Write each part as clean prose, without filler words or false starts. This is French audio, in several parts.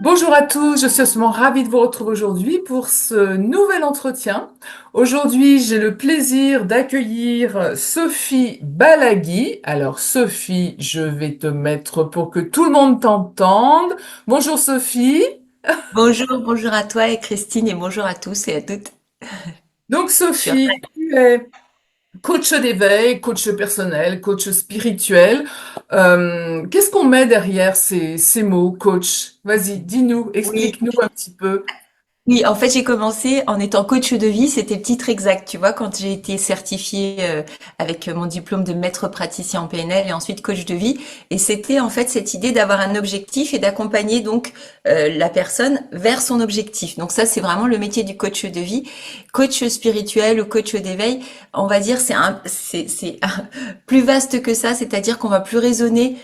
Bonjour à tous, je suis absolument ravie de vous retrouver aujourd'hui pour ce nouvel entretien. Aujourd'hui, j'ai le plaisir d'accueillir Sophie Balagui. Alors Sophie, je vais te mettre pour que tout le monde t'entende. Bonjour Sophie. Bonjour, bonjour à toi et Christine et bonjour à tous et à toutes. Donc Je suis Sophie, tu es coach d'éveil, coach personnel, coach spirituel. Qu'est-ce qu'on met derrière ces mots, coach? Vas-y, dis-nous, Oui, explique-nous un petit peu. oui, en fait, j'ai commencé en étant coach de vie, c'était le titre exact, tu vois, quand j'ai été certifiée avec mon diplôme de maître praticien en PNL et ensuite coach de vie. Et c'était en fait cette idée d'avoir un objectif et d'accompagner donc la personne vers son objectif. Donc ça, c'est vraiment le métier du coach de vie. Coach spirituel ou coach d'éveil, on va dire, c'est plus vaste que ça, c'est-à-dire qu'on va plus raisonner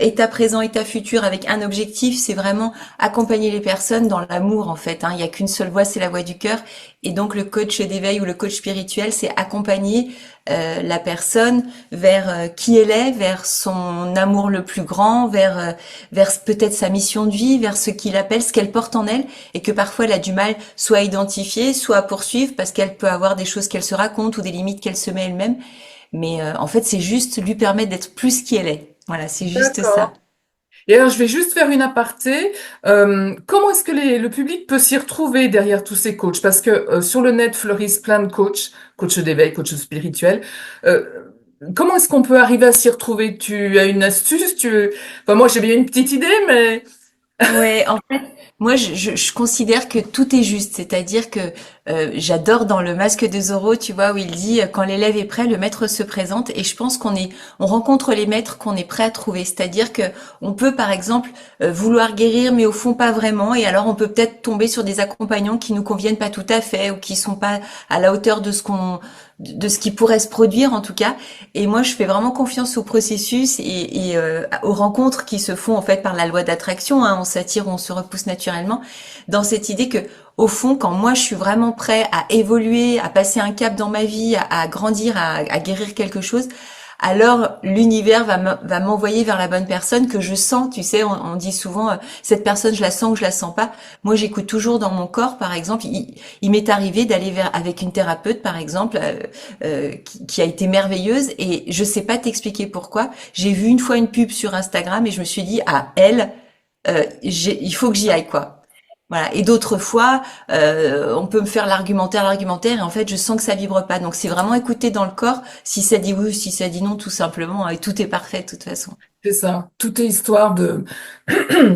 état présent, état futur avec un objectif, c'est vraiment accompagner les personnes dans l'amour en fait. Hein. Il n'y a qu'une seule voie, c'est la voie du cœur. Et donc le coach d'éveil ou le coach spirituel, c'est accompagner la personne vers qui elle est, vers son amour le plus grand, vers peut-être sa mission de vie, vers ce qu'il appelle, ce qu'elle porte en elle, et que parfois elle a du mal soit à identifier, soit à poursuivre, parce qu'elle peut avoir des choses qu'elle se raconte ou des limites qu'elle se met elle-même. Mais en fait, c'est juste lui permettre d'être plus qui elle est. Voilà, c'est juste ça. D'accord. Et alors, je vais juste faire une aparté. Comment est-ce que le public peut s'y retrouver derrière tous ces coachs? Parce que sur le net fleurissent plein de coachs, coachs d'éveil, coachs spirituels. Euh, comment est-ce qu'on peut arriver à s'y retrouver? Tu as une astuce? Enfin, moi, j'ai bien une petite idée, mais Ouais, en fait, moi je considère que tout est juste, c'est-à-dire que j'adore dans le Masque de Zorro, tu vois, où il dit quand l'élève est prêt, le maître se présente, et je pense on rencontre les maîtres qu'on est prêt à trouver, c'est-à-dire que on peut par exemple vouloir guérir, mais au fond pas vraiment, et alors on peut peut-être tomber sur des accompagnants qui nous conviennent pas tout à fait ou qui sont pas à la hauteur de ce qui pourrait se produire en tout cas. Et moi, je fais vraiment confiance au processus et aux rencontres qui se font en fait par la loi d'attraction. Hein, on s'attire, on se repousse naturellement. Dans cette idée que, au fond, quand moi je suis vraiment prêt à évoluer, à passer un cap dans ma vie, à grandir, à guérir quelque chose, alors l'univers va m'envoyer vers la bonne personne que je sens. Tu sais, on dit souvent cette personne, je la sens ou je la sens pas. Moi, j'écoute toujours dans mon corps. Par exemple, il m'est arrivé d'aller vers avec une thérapeute, par exemple, qui a été merveilleuse et je sais pas t'expliquer pourquoi. J'ai vu une fois une pub sur Instagram et je me suis dit ah elle, il faut que j'y aille quoi. Voilà. Et d'autres fois, on peut me faire l'argumentaire, et en fait, je sens que ça vibre pas. Donc, c'est vraiment écouter dans le corps si ça dit oui, si ça dit non, tout simplement. Et tout est parfait de toute façon. c'est ça. Tout est histoire de,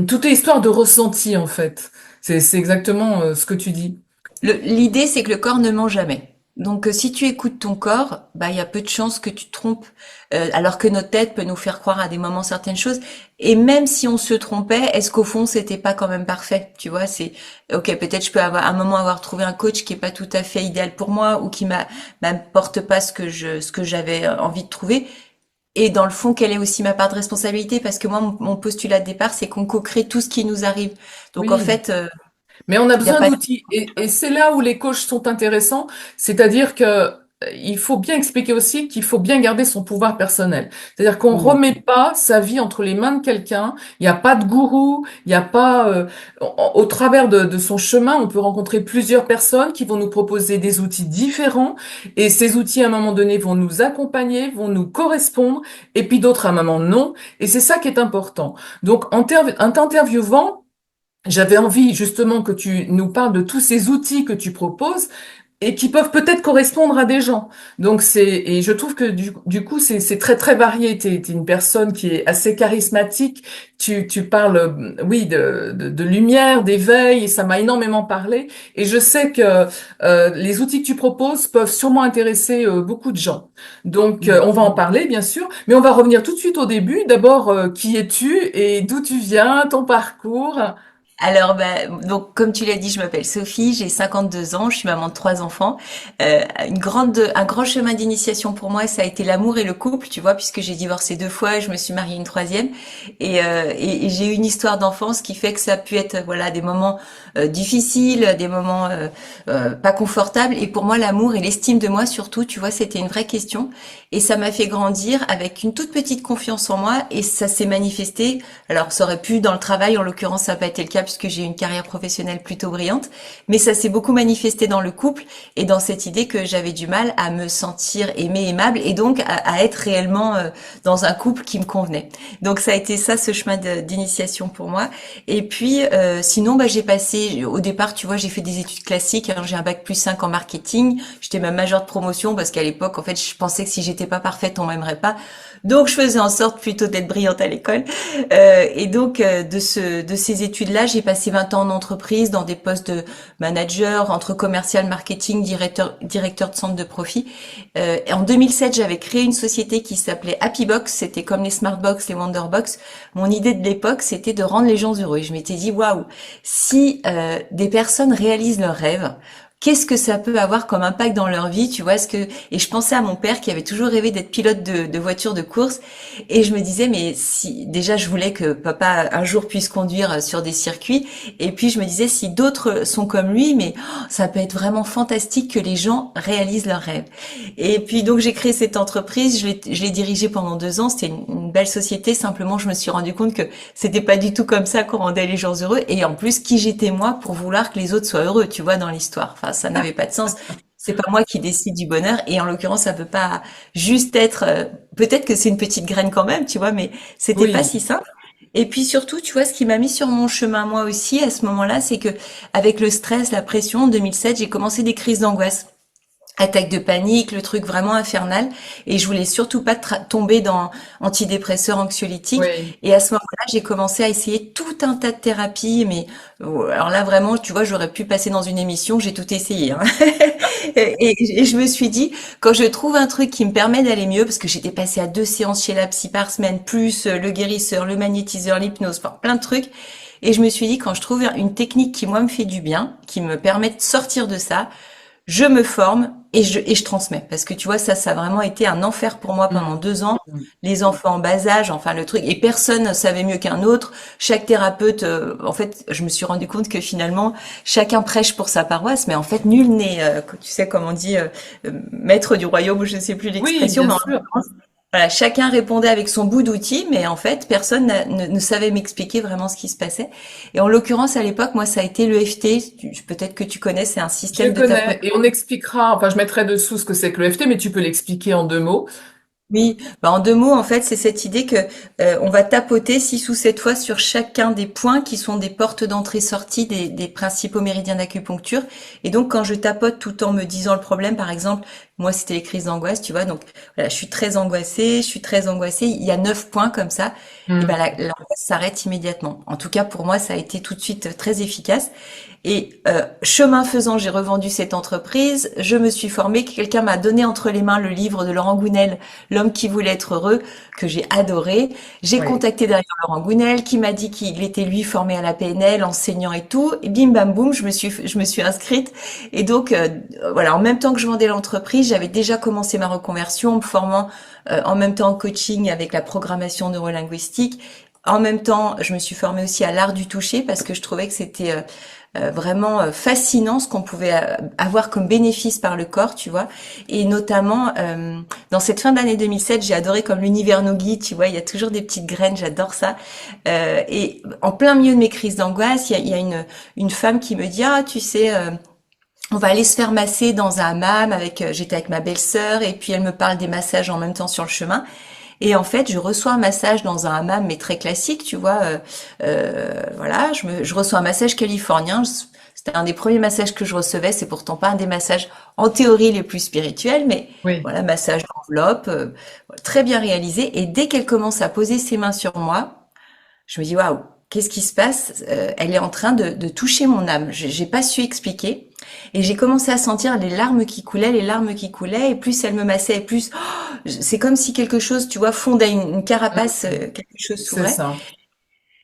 tout est histoire de ressenti, en fait. C'est exactement ce que tu dis. L'idée, c'est que le corps ne ment jamais. Donc, si tu écoutes ton corps, bah, il y a peu de chances que tu te trompes, alors que notre tête peut nous faire croire à des moments certaines choses. Et même si on se trompait, est-ce qu'au fond, c'était pas quand même parfait? Tu vois, c'est, ok, peut-être je peux avoir, à un moment avoir trouvé un coach qui est pas tout à fait idéal pour moi ou qui m'apporte pas ce que j'avais envie de trouver. Et dans le fond, quelle est aussi ma part de responsabilité? Parce que moi, mon postulat de départ, c'est qu'on co-crée tout ce qui nous arrive. Donc, en Oui. fait, Mais on a il n'y a besoin pas de... d'outils. Et c'est là où les coachs sont intéressants. C'est-à-dire que il faut bien expliquer aussi qu'il faut bien garder son pouvoir personnel. C'est-à-dire qu'on Oui. remet pas sa vie entre les mains de quelqu'un. Il n'y a pas de gourou. Il n'y a pas, au travers de son chemin, on peut rencontrer plusieurs personnes qui vont nous proposer des outils différents. Et ces outils, à un moment donné, vont nous accompagner, vont nous correspondre. Et puis d'autres, à un moment, non. Et c'est ça qui est important. Donc, en t'interviewant, j'avais envie justement que tu nous parles de tous ces outils que tu proposes et qui peuvent peut-être correspondre à des gens. Donc et je trouve que du coup c'est très très varié. T'es une personne qui est assez charismatique. Tu parles oui de lumière, d'éveil et ça m'a énormément parlé. Et je sais que les outils que tu proposes peuvent sûrement intéresser beaucoup de gens. Donc on va en parler bien sûr, mais on va revenir tout de suite au début. D'abord qui es-tu et d'où tu viens, ton parcours. Alors, bah, donc, comme tu l'as dit, je m'appelle Sophie, j'ai 52 ans, je suis maman de 3 enfants. Un grand chemin d'initiation pour moi, ça a été l'amour et le couple, tu vois, puisque j'ai divorcé 2 fois, je me suis mariée une troisième, et j'ai eu une histoire d'enfance qui fait que ça a pu être, voilà, des moments difficiles, des moments pas confortables. Et pour moi, l'amour et l'estime de moi, surtout, tu vois, c'était une vraie question, et ça m'a fait grandir avec une toute petite confiance en moi, et ça s'est manifesté. Alors, ça aurait pu dans le travail, en l'occurrence, ça n'a pas été le cas puisque j'ai une carrière professionnelle plutôt brillante, mais ça s'est beaucoup manifesté dans le couple et dans cette idée que j'avais du mal à me sentir aimée, aimable et donc à être réellement dans un couple qui me convenait. Donc ça a été ça, ce chemin d'initiation pour moi. Et puis sinon, bah, j'ai passé, au départ, tu vois, j'ai fait des études classiques, hein, j'ai un bac+5 en marketing, j'étais ma majeure de promotion parce qu'à l'époque, en fait, je pensais que si j'étais pas parfaite, on m'aimerait pas. Donc je faisais en sorte plutôt d'être brillante à l'école. Et donc de ces études-là, j'ai passé 20 ans en entreprise, dans des postes de manager, entre commercial, marketing, directeur de centre de profit. Et en 2007, j'avais créé une société qui s'appelait Happy Box. C'était comme les Smart Box, les Wonder Box. Mon idée de l'époque, c'était de rendre les gens heureux. Et je m'étais dit, waouh, si des personnes réalisent leurs rêves, qu'est-ce que ça peut avoir comme impact dans leur vie, tu vois, et je pensais à mon père qui avait toujours rêvé d'être pilote de voiture de course et je me disais mais si déjà je voulais que papa un jour puisse conduire sur des circuits et puis je me disais si d'autres sont comme lui mais ça peut être vraiment fantastique que les gens réalisent leurs rêves. Et puis donc j'ai créé cette entreprise, je l'ai dirigée pendant 2 ans, c'était une belle société, simplement je me suis rendu compte que c'était pas du tout comme ça qu'on rendait les gens heureux et en plus qui j'étais moi pour vouloir que les autres soient heureux, tu vois, dans l'histoire. Enfin, ça n'avait pas de sens. C'est pas moi qui décide du bonheur et en l'occurrence, ça peut pas juste être. Peut-être que c'est une petite graine quand même, tu vois, mais c'était pas Oui. si simple. Et puis surtout, tu vois, ce qui m'a mis sur mon chemin moi aussi à ce moment-là, c'est que avec le stress, la pression, en 2007, j'ai commencé des crises d'angoisse. Attaque de panique, le truc vraiment infernal. Et je voulais surtout pas tomber dans antidépresseurs, anxiolytiques. Oui. Et à ce moment-là, j'ai commencé à essayer tout un tas de thérapies. Mais alors là, vraiment, tu vois, j'aurais pu passer dans une émission. J'ai tout essayé, hein. Et je me suis dit, quand je trouve un truc qui me permet d'aller mieux, parce que j'étais passée à 2 séances chez la psy par semaine, plus le guérisseur, le magnétiseur, l'hypnose, enfin, plein de trucs. Et je me suis dit, quand je trouve une technique qui, moi, me fait du bien, qui me permet de sortir de ça, je me forme et je transmets. Parce que tu vois, ça a vraiment été un enfer pour moi pendant Mm. 2 ans. Mm. Les enfants en bas âge, enfin le truc, et personne ne savait mieux qu'un autre. Chaque thérapeute, en fait, je me suis rendu compte que finalement, chacun prêche pour sa paroisse, mais en fait, nul n'est, tu sais, comme on dit, maître du royaume, ou je ne sais plus Oui, l'expression, bien mais en sûr. l'occurrence, voilà, chacun répondait avec son bout d'outil, mais en fait, personne ne savait m'expliquer vraiment ce qui se passait. Et en l'occurrence, à l'époque, moi, ça a été l'EFT. Peut-être que tu connais, c'est un Je système de connais tapotement. et on expliquera, enfin je mettrai dessous ce que c'est que le FT, mais tu peux l'expliquer en 2 mots. Oui, bah en 2 mots, en fait, c'est cette idée que on va tapoter 6 ou 7 fois sur chacun des points qui sont des portes d'entrée-sortie des principaux méridiens d'acupuncture. Et donc, quand je tapote tout en me disant le problème, par exemple, moi, c'était les crises d'angoisse, tu vois. Donc, voilà, je suis très angoissée, je suis très angoissée. Il y a 9 points comme ça. Et ben, Mm. l'angoisse s'arrête immédiatement. En tout cas, pour moi, ça a été tout de suite très efficace. Et chemin faisant, j'ai revendu cette entreprise. Je me suis formée. Quelqu'un m'a donné entre les mains le livre de Laurent Gounel, L'homme qui voulait être heureux, que j'ai adoré. J'ai Oui. contacté derrière Laurent Gounel, qui m'a dit qu'il était lui formé à la PNL, enseignant et tout. Et bim bam boum, je me suis inscrite. Et donc voilà, en même temps que je vendais l'entreprise, j'avais déjà commencé ma reconversion en me formant en même temps en coaching avec la programmation neurolinguistique. En même temps, je me suis formée aussi à l'art du toucher parce que je trouvais que c'était vraiment fascinant ce qu'on pouvait avoir comme bénéfice par le corps, tu vois. Et notamment, dans cette fin d'année 2007, j'ai adoré comme l'univers Nogi, tu vois, il y a toujours des petites graines, j'adore ça. Et en plein milieu de mes crises d'angoisse, il y a une femme qui me dit, ah, tu sais, on va aller se faire masser dans un hammam avec, j'étais avec ma belle-sœur et puis elle me parle des massages en même temps sur le chemin. Et en fait, je reçois un massage dans un hammam, mais très classique, tu vois. Voilà, je reçois un massage californien. C'était un des premiers massages que je recevais. C'est pourtant pas un des massages en théorie les plus spirituels, mais Oui. voilà, massage d'enveloppe, très bien réalisé. Et dès qu'elle commence à poser ses mains sur moi, je me dis waouh, qu'est-ce qui se passe? Elle est en train de toucher mon âme. J'ai pas su expliquer. Et j'ai commencé à sentir les larmes qui coulaient, les larmes qui coulaient. Et plus elle me massait, et plus c'est comme si quelque chose, tu vois, fondait une carapace, Mm. quelque chose C'est s'ouvrait. ça.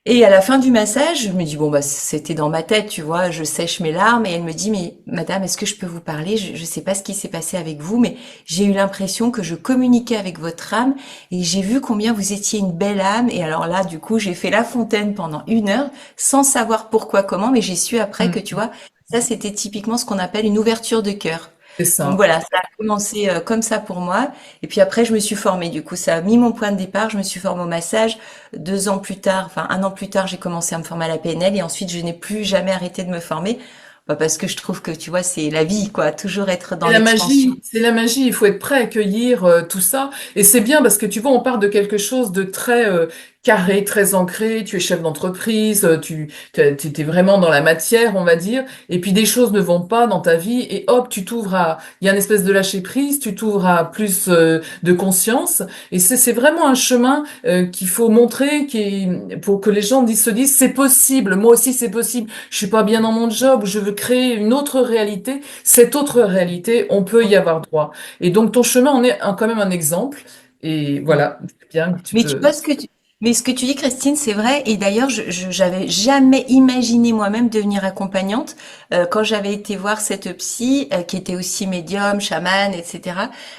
Et à la fin du massage, je me dis bon bah c'était dans ma tête, tu vois, je sèche mes larmes et elle me dit mais madame, est-ce que je peux vous parler? Je sais pas ce qui s'est passé avec vous, mais j'ai eu l'impression que je communiquais avec votre âme et j'ai vu combien vous étiez une belle âme. Et alors là, du coup, j'ai fait la fontaine pendant 1 heure sans savoir pourquoi, comment, mais j'ai su après que tu Mm. vois, ça c'était typiquement ce qu'on appelle une ouverture de cœur. c'est Donc ça. voilà, ça a commencé comme ça pour moi. Et puis après, je me suis formée. Du coup, ça a mis mon point de départ. Je me suis formée au massage. 2 ans plus tard, enfin 1 an plus tard, j'ai commencé à me former à la PNL. Et ensuite, je n'ai plus jamais arrêté de me former. Bah, parce que je trouve que, tu vois, c'est la vie, quoi. Toujours être dans l'expansion. C'est la magie, il faut être prêt à accueillir tout ça. Et c'est bien parce que tu vois, on part de quelque chose de très carré, très ancré, tu es chef d'entreprise, t'es vraiment dans la matière, on va dire, et puis des choses ne vont pas dans ta vie, et hop, tu t'ouvres à, il y a une espèce de lâcher prise, tu t'ouvres à plus de conscience, et c'est vraiment un chemin qu'il faut montrer, pour que les gens se disent, c'est possible, moi aussi c'est possible, je suis pas bien dans mon job, je veux créer une autre réalité, cette autre réalité, on peut y avoir droit. Et donc ton chemin en est quand même un exemple. Et voilà, c'est bien que tu Mais tu peux. vois mais ce que tu dis, Christine, c'est vrai. Et d'ailleurs, j'avais jamais imaginé moi-même devenir accompagnante. Quand j'avais été voir cette psy, qui était aussi médium, chamane, etc.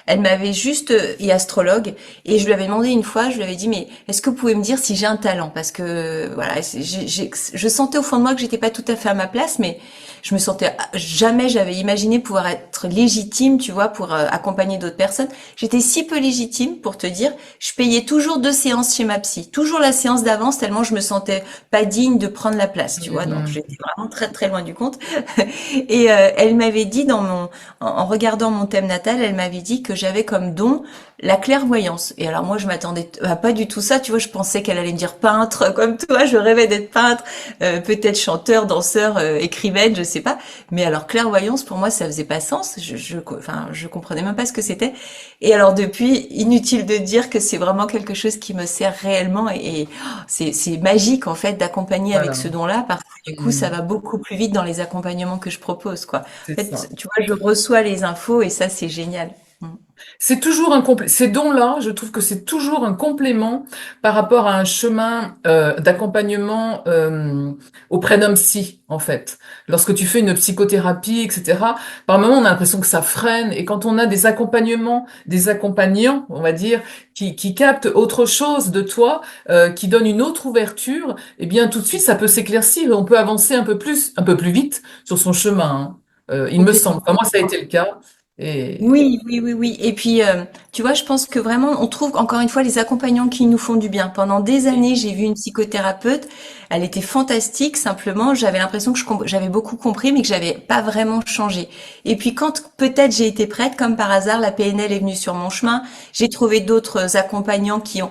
Elle m'avait juste, et astrologue. Et je lui avais demandé une fois, je lui avais dit, mais est-ce que vous pouvez me dire si j'ai un talent? Parce que, voilà, je sentais au fond de moi que j'étais pas tout à fait à ma place, mais je me sentais, jamais j'avais imaginé pouvoir être légitime, tu vois, pour accompagner d'autres personnes. J'étais si peu légitime, pour te dire, je payais toujours 2 séances chez ma psy, toujours la séance d'avance, tellement je me sentais pas digne de prendre la place, tu vois. Donc Mhm. j'étais vraiment très très loin du compte. Et elle m'avait dit en regardant mon thème natal, elle m'avait dit que j'avais comme don la clairvoyance. Et alors moi je m'attendais à pas du tout ça, tu vois. Je pensais qu'elle allait me dire peintre, comme toi. Je rêvais d'être peintre, peut-être chanteur, danseur, écrivaine, je sais pas. Mais alors clairvoyance pour moi ça faisait pas sens. Enfin je comprenais même pas ce que c'était. Et alors depuis, inutile de dire que c'est vraiment quelque chose qui me sert réellement et c'est magique en fait d'accompagner avec ce Voilà. don-là parce que du coup ça Mhm. va beaucoup plus vite dans les accompagnements que je propose quoi. En C'est fait, ça. tu vois, je reçois les infos et ça c'est génial. Mm. C'est toujours un complément. Ces dons-là, je trouve que c'est toujours un complément par rapport à un chemin d'accompagnement auprès d'un psy, en fait. Lorsque tu fais une psychothérapie, etc., par moment, on a l'impression que ça freine. Et quand on a des accompagnements, des accompagnants, on va dire, qui captent autre chose de toi, qui donnent une autre ouverture, eh bien, tout de suite, ça peut s'éclaircir et on peut avancer un peu plus vite sur son chemin, hein. Il me semble. Complètement. Enfin, moi, ça a été le cas. Et Oui, oui, oui, oui. Et puis, tu vois, je pense que vraiment, on trouve encore une fois les accompagnants qui nous font du bien. Pendant des années, j'ai vu une psychothérapeute. Elle était fantastique. Simplement, j'avais l'impression que j'avais beaucoup compris, mais que j'avais pas vraiment changé. Et puis, quand peut-être j'ai été prête, comme par hasard, la PNL est venue sur mon chemin. J'ai trouvé d'autres accompagnants qui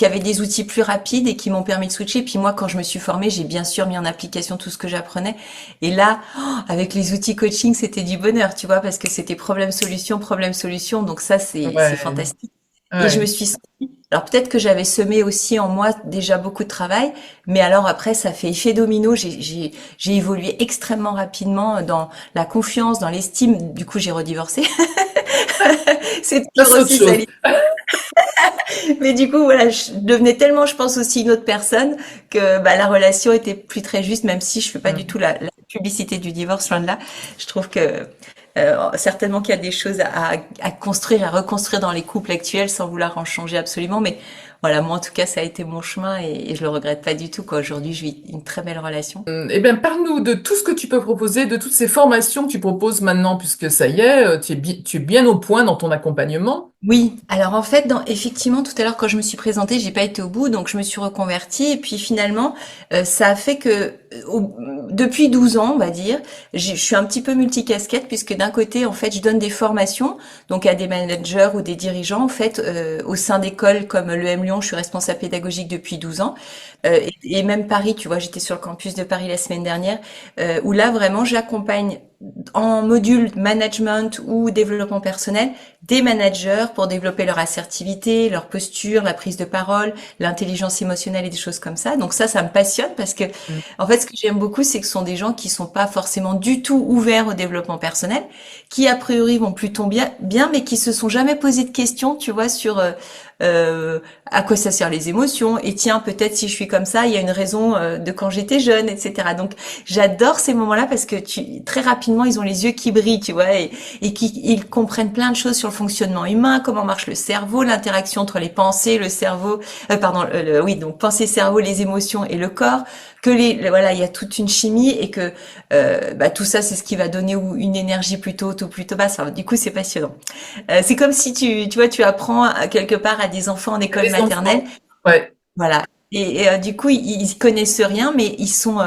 avaient des outils plus rapides et qui m'ont permis de switcher. Puis moi, quand je me suis formée, j'ai bien sûr mis en application tout ce que j'apprenais. Et là, avec les outils coaching, c'était du bonheur, tu vois, parce que c'était problème-solution, problème-solution. Donc ça, c'est ouais, fantastique. Et je me ouais. suis sentie, alors peut-être que j'avais semé aussi en moi déjà beaucoup de travail, mais alors après, ça fait effet domino. J'ai évolué extrêmement rapidement dans la confiance, dans l'estime. Du coup, j'ai redivorcé. C'est Ça, toujours c'est autre aussi chose. ça. Mais du coup, voilà, je devenais tellement, je pense, aussi une autre personne que bah, la relation était plus très juste, même si je fais pas du tout Mm. la publicité du divorce, loin de là. Je trouve que certainement qu'il y a des choses à construire, à reconstruire dans les couples actuels sans vouloir en changer absolument. Mais voilà, moi en tout cas, ça a été mon chemin et je le regrette pas du tout, quoi. Aujourd'hui, je vis une très belle relation. Eh bien, parle-nous de tout ce que tu peux proposer, de toutes ces formations que tu proposes maintenant, puisque ça y est, tu es bien au point dans ton accompagnement. Oui, alors en fait, effectivement, tout à l'heure, quand je me suis présentée, j'ai pas été au bout, donc je me suis reconvertie. Et puis finalement, ça a fait que depuis 12 ans, on va dire, je suis un petit peu multicasquette, puisque d'un côté, en fait, je donne des formations, donc à des managers ou des dirigeants, en fait, au sein d'écoles comme l'EM Lyon, je suis responsable pédagogique depuis 12 ans. Et même Paris, tu vois, j'étais sur le campus de Paris la semaine dernière, où là, vraiment, j'accompagne en module management ou développement personnel des managers pour développer leur assertivité, leur posture, la prise de parole, l'intelligence émotionnelle et des choses comme ça. Donc ça me passionne parce que, Mm. en fait, ce que j'aime beaucoup, c'est que ce sont des gens qui sont pas forcément du tout ouverts au développement personnel, qui a priori vont plutôt bien, mais qui se sont jamais posé de questions, tu vois, sur à quoi ça sert les émotions et tiens, peut-être si je suis comme ça, il y a une raison de quand j'étais jeune, etc. Donc j'adore ces moments-là parce que très rapidement, ils ont les yeux qui brillent, tu vois, et ils comprennent plein de choses sur le fonctionnement humain, comment marche le cerveau, l'interaction entre les pensées, le cerveau, pardon, oui, donc pensée, cerveau, les émotions et le corps, voilà, il y a toute une chimie et que bah, tout ça, c'est ce qui va donner une énergie plutôt haute ou plutôt basse. Enfin, du coup, c'est passionnant. C'est comme si tu vois, tu apprends quelque part à des enfants en école Les maternelle, enfants. Ouais. voilà. Et du coup, ils connaissent rien, mais ils sont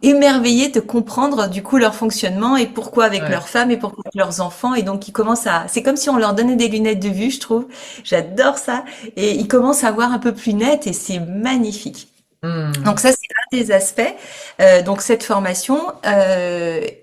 émerveillés de comprendre du coup leur fonctionnement et pourquoi avec Ouais. leurs femmes et pourquoi avec leurs enfants. Et donc, ils commencent à, c'est comme si on leur donnait des lunettes de vue, je trouve. J'adore ça. Et ils commencent à voir un peu plus net et c'est magnifique. Hmm. Donc ça, c'est un des aspects. Donc cette formation,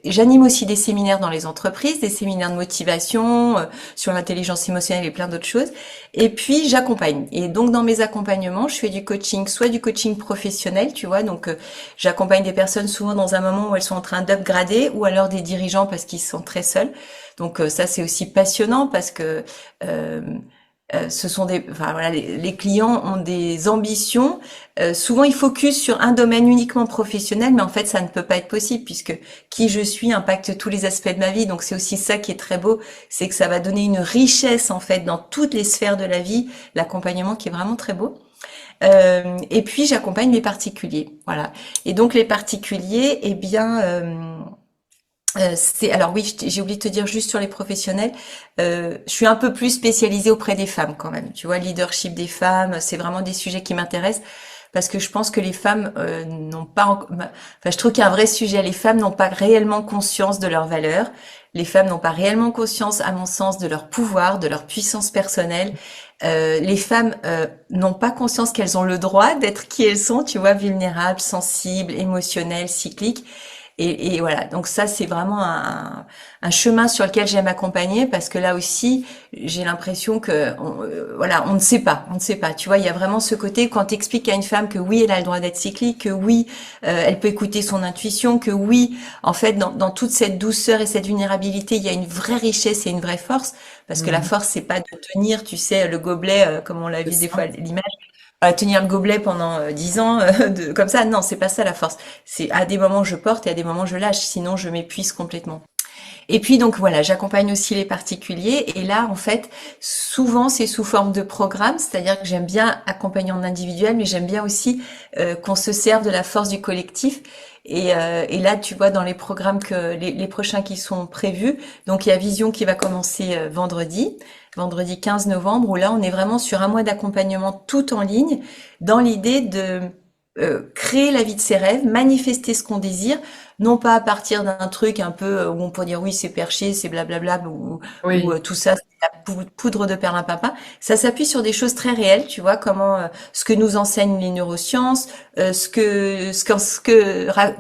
j'anime aussi des séminaires dans les entreprises, des séminaires de motivation sur l'intelligence émotionnelle et plein d'autres choses. Et puis j'accompagne. Et donc dans mes accompagnements, je fais du coaching, soit du coaching professionnel, tu vois. Donc j'accompagne des personnes souvent dans un moment où elles sont en train d'upgrader, ou alors des dirigeants parce qu'ils sont très seuls. Donc ça, c'est aussi passionnant parce que euh, ce sont enfin voilà, les clients ont des ambitions. Souvent, ils focusent sur un domaine uniquement professionnel, mais en fait, ça ne peut pas être possible puisque qui je suis impacte tous les aspects de ma vie. Donc, c'est aussi ça qui est très beau, c'est que ça va donner une richesse en fait dans toutes les sphères de la vie, l'accompagnement qui est vraiment très beau. Et puis, j'accompagne les particuliers, voilà. Et donc, les particuliers, eh bien, c'est alors oui, j'ai oublié de te dire juste sur les professionnels, je suis un peu plus spécialisée auprès des femmes quand même. Tu vois, leadership des femmes, c'est vraiment des sujets qui m'intéressent parce que je pense que les femmes n'ont pas, enfin, je trouve qu'il y a un vrai sujet. Les femmes n'ont pas réellement conscience de leurs valeurs. Les femmes n'ont pas réellement conscience, à mon sens, de leur pouvoir, de leur puissance personnelle. Les femmes n'ont pas conscience qu'elles ont le droit d'être qui elles sont, tu vois, vulnérables, sensibles, émotionnelles, cycliques. Et voilà, donc ça c'est vraiment un chemin sur lequel j'aime accompagner parce que là aussi j'ai l'impression que voilà, on ne sait pas, on ne sait pas. Tu vois, il y a vraiment ce côté quand tu expliques à une femme que oui, elle a le droit d'être cyclique, que oui, elle peut écouter son intuition, que oui, en fait, dans toute cette douceur et cette vulnérabilité, il y a une vraie richesse et une vraie force parce que la Hmm. force c'est pas de tenir, tu sais, le gobelet comme on l'a C'est vu des fois ça. l'image tenir le gobelet pendant 10 ans comme ça. Non, c'est pas ça la force. C'est à des moments je porte et à des moments je lâche, sinon je m'épuise complètement. Et puis donc voilà, j'accompagne aussi les particuliers et là en fait, souvent c'est sous forme de programme, c'est-à-dire que j'aime bien accompagner en individuel, mais j'aime bien aussi qu'on se serve de la force du collectif. Et là, tu vois, dans les programmes que les prochains qui sont prévus, donc il y a Vision qui va commencer vendredi 15 novembre, où là on est vraiment sur un mois d'accompagnement tout en ligne, dans l'idée de créer la vie de ses rêves, manifester ce qu'on désire, non pas à partir d'un truc un peu où on pourrait dire oui c'est perché, c'est blablabla, ou Oui. tout ça c'est la poudre de perlimpinpin. Ça s'appuie sur des choses très réelles, tu vois, comment ce que nous enseignent les neurosciences, ce que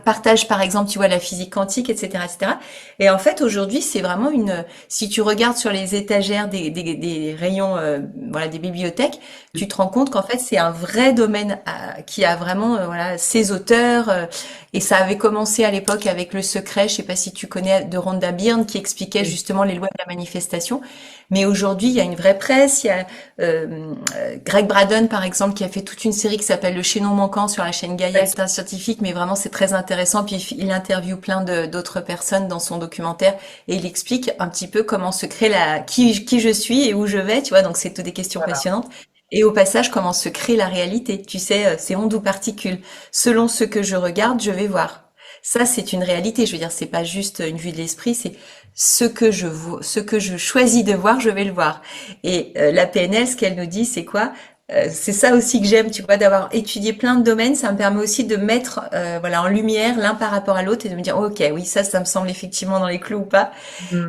partage par exemple, tu vois, la physique quantique, etc., etc. Et en fait aujourd'hui c'est vraiment si tu regardes sur les étagères des rayons, voilà, des bibliothèques, tu te rends compte qu'en fait c'est un vrai domaine qui a vraiment voilà ses auteurs. Et ça avait commencé à l'époque avec Le Secret, je sais pas si tu connais, de Rhonda Byrne, qui expliquait Oui. justement les lois de la manifestation. Mais aujourd'hui, il y a une vraie presse. Il y a Greg Braden, par exemple, qui a fait toute une série qui s'appelle Le Chaînon manquant sur la chaîne Gaïa. C'est un scientifique, mais vraiment c'est très intéressant. Puis il interviewe plein d'autres personnes dans son documentaire et il explique un petit peu comment se crée qui je suis et où je vais. Tu vois, donc c'est toutes des questions Voilà. passionnantes. Et au passage, comment se crée la réalité. Tu sais, c'est ondes ou particules. Selon ce que je regarde, je vais voir. Ça, c'est une réalité. Je veux dire, c'est pas juste une vue de l'esprit, c'est ce que je vois, ce que je choisis de voir, je vais le voir. Et la PNL, ce qu'elle nous dit, c'est quoi? C'est ça aussi que j'aime, tu vois, d'avoir étudié plein de domaines. Ça me permet aussi de mettre, voilà, en lumière l'un par rapport à l'autre et de me dire, ok, oui, ça me semble effectivement dans les clous ou pas.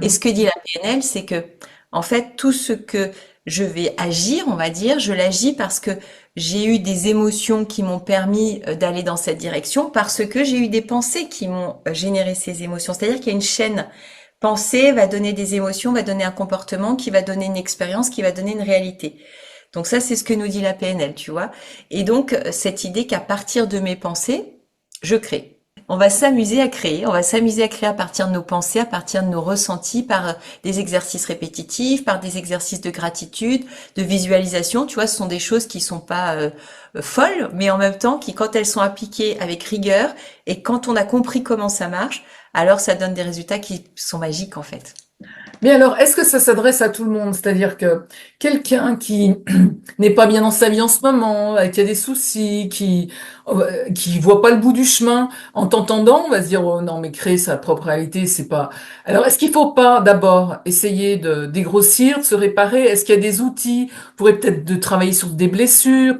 Et Hmm. ce que dit la PNL, c'est que, en fait, tout ce que je vais agir, on va dire, je l'agis parce que j'ai eu des émotions qui m'ont permis d'aller dans cette direction, parce que j'ai eu des pensées qui m'ont généré ces émotions. C'est-à-dire qu'il y a une chaîne. Pensée va donner des émotions, va donner un comportement, qui va donner une expérience, qui va donner une réalité. Donc ça, c'est ce que nous dit la PNL, tu vois. Et donc, cette idée qu'à partir de mes pensées, je crée. On va s'amuser à créer à partir de nos pensées, à partir de nos ressentis, par des exercices répétitifs, par des exercices de gratitude, de visualisation. Tu vois, ce sont des choses qui sont pas folles, mais en même temps qui, quand elles sont appliquées avec rigueur et quand on a compris comment ça marche, alors ça donne des résultats qui sont magiques en fait. Mais alors, est-ce que ça s'adresse à tout le monde? C'est-à-dire que quelqu'un qui n'est pas bien dans sa vie en ce moment, qui a des soucis, qui voit pas le bout du chemin, en t'entendant, on va se dire, oh non, mais créer sa propre réalité, c'est pas. Alors, est-ce qu'il faut pas d'abord essayer de dégrossir, de se réparer? Est-ce qu'il y a des outils pour peut-être de travailler sur des blessures,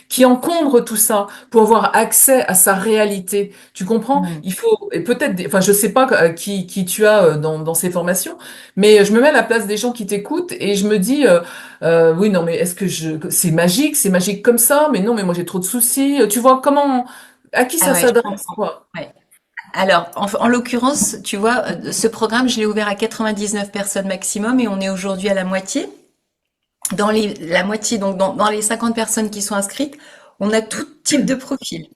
qui encombrent tout ça, pour avoir accès à sa réalité? Tu comprends? Mm. Il faut, et peut-être, enfin, je sais pas qui tu as dans ces formations. Mais je me mets à la place des gens qui t'écoutent et je me dis, oui, non, mais est-ce que c'est magique comme ça, mais non, mais moi j'ai trop de soucis. Tu vois, à qui Ah ça ouais, je s'adresse, comprends. quoi? Ouais. Alors, en l'occurrence, tu vois, ce programme, je l'ai ouvert à 99 personnes maximum et on est aujourd'hui à la moitié. La moitié, donc dans les 50 personnes qui sont inscrites, on a tout type de profil.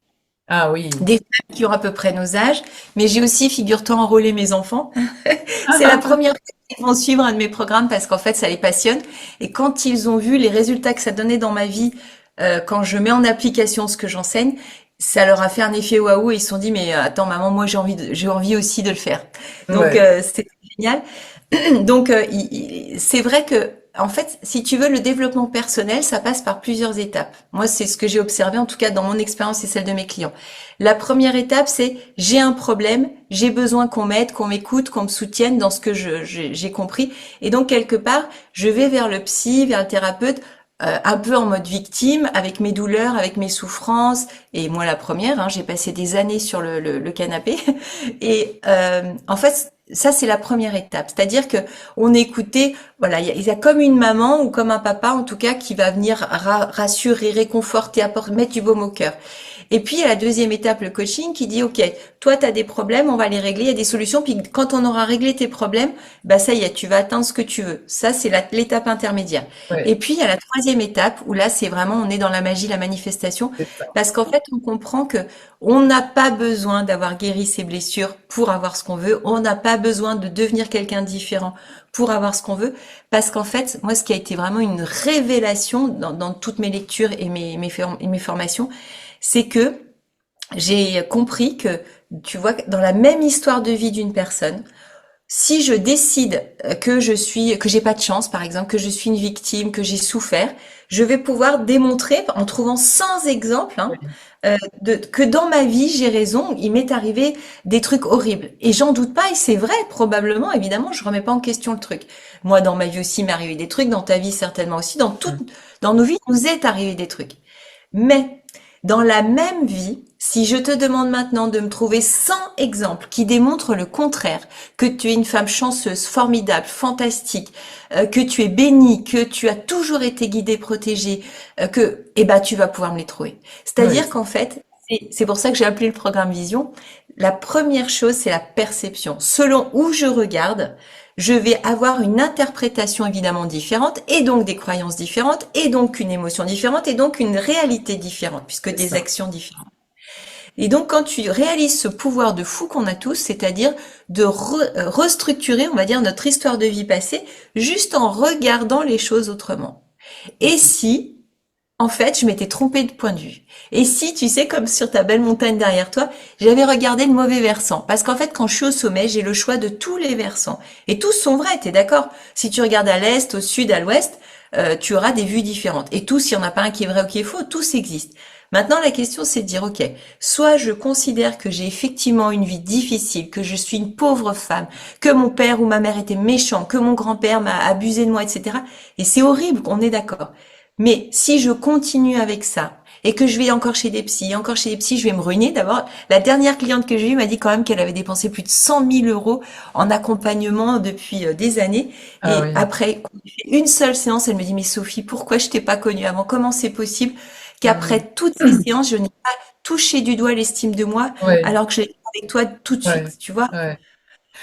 Ah oui. Des femmes qui ont à peu près nos âges, mais j'ai aussi, figure-toi, enrôlé mes enfants. C'est la première fois qu'ils vont suivre un de mes programmes parce qu'en fait, ça les passionne. Et quand ils ont vu les résultats que ça donnait dans ma vie, quand je mets en application ce que j'enseigne, ça leur a fait un effet waouh et ils se sont dit, mais attends, maman, moi, j'ai envie aussi de le faire. Donc, Ouais. c'était génial. Donc, c'est vrai que, en fait, si tu veux, le développement personnel, ça passe par plusieurs étapes. Moi, c'est ce que j'ai observé, en tout cas dans mon expérience et celle de mes clients. La première étape, c'est j'ai un problème, j'ai besoin qu'on m'aide, qu'on m'écoute, qu'on me soutienne dans ce que j'ai compris. Et donc, quelque part, je vais vers le psy, vers le thérapeute, un peu en mode victime, avec mes douleurs, avec mes souffrances. Et moi, la première, hein, j'ai passé des années sur le canapé. Et en fait, ça, c'est la première étape. C'est-à-dire que on écoutait, voilà, il y a comme une maman ou comme un papa, en tout cas, qui va venir rassurer, réconforter, apporter, mettre du baume au cœur. Et puis, il y a la deuxième étape, le coaching, qui dit, OK, toi, tu as des problèmes, on va les régler, il y a des solutions. Puis, quand on aura réglé tes problèmes, bah, ça y est, tu vas atteindre ce que tu veux. Ça, c'est l'étape intermédiaire. Et Ouais, puis, il y a la troisième étape, où là, c'est vraiment, on est dans la magie, la manifestation. c'est ça. Parce qu'en fait, on comprend que on n'a pas besoin d'avoir guéri ses blessures pour avoir ce qu'on veut. On n'a pas besoin de devenir quelqu'un de différent pour avoir ce qu'on veut. Parce qu'en fait, moi, ce qui a été vraiment une révélation dans toutes mes lectures et mes formations, c'est que j'ai compris que, tu vois, dans la même histoire de vie d'une personne, si je décide que j'ai pas de chance, par exemple, que je suis une victime, que j'ai souffert, je vais pouvoir démontrer, en trouvant 100 exemples, hein, Ouais. que dans ma vie, j'ai raison, il m'est arrivé des trucs horribles. Et j'en doute pas, et c'est vrai, probablement, évidemment, je remets pas en question le truc. Moi, dans ma vie aussi, il m'est arrivé des trucs, dans ta vie certainement aussi, dans nos vies, il nous est arrivé des trucs. Mais dans la même vie, si je te demande maintenant de me trouver 100 exemples qui démontrent le contraire, que tu es une femme chanceuse, formidable, fantastique, que tu es bénie, que tu as toujours été guidée, protégée, eh ben, tu vas pouvoir me les trouver. Ouais, C'est-à-dire qu'en fait, c'est pour ça que j'ai appelé le programme Vision. La première chose, c'est la perception. Selon où je regarde, je vais avoir une interprétation évidemment différente et donc des croyances différentes et donc une émotion différente et donc une réalité différente puisque c'est des ça. actions différentes. Et donc quand tu réalises ce pouvoir de fou qu'on a tous, c'est-à-dire de restructurer, on va dire, notre histoire de vie passée juste en regardant les choses autrement. Et si en fait, je m'étais trompée de point de vue. Et si, tu sais, comme sur ta belle montagne derrière toi, j'avais regardé le mauvais versant. Parce qu'en fait, quand je suis au sommet, j'ai le choix de tous les versants. Et tous sont vrais, t'es d'accord? Si tu regardes à l'est, au sud, à l'ouest, tu auras des vues différentes. Et tous, il n'y en a pas un qui est vrai ou qui est faux, tous existent. Maintenant, la question, c'est de dire, OK, soit je considère que j'ai effectivement une vie difficile, que je suis une pauvre femme, que mon père ou ma mère était méchant, que mon grand-père m'a abusé de moi, etc. Et c'est horrible, on est d'accord. Mais si je continue avec ça et que je vais encore chez des psys, je vais me ruiner. D'abord, la dernière cliente que j'ai eue m'a dit quand même qu'elle avait dépensé plus de 100 000 € en accompagnement depuis des années. Ah Et oui. après une seule séance, elle me dit, mais Sophie, pourquoi je t'ai pas connue avant? Comment c'est possible Hmm. qu'après toutes ces séances, je n'ai pas touché du doigt l'estime de moi Ouais, alors que je l'ai fait avec toi tout de ouais, suite, tu vois? ouais.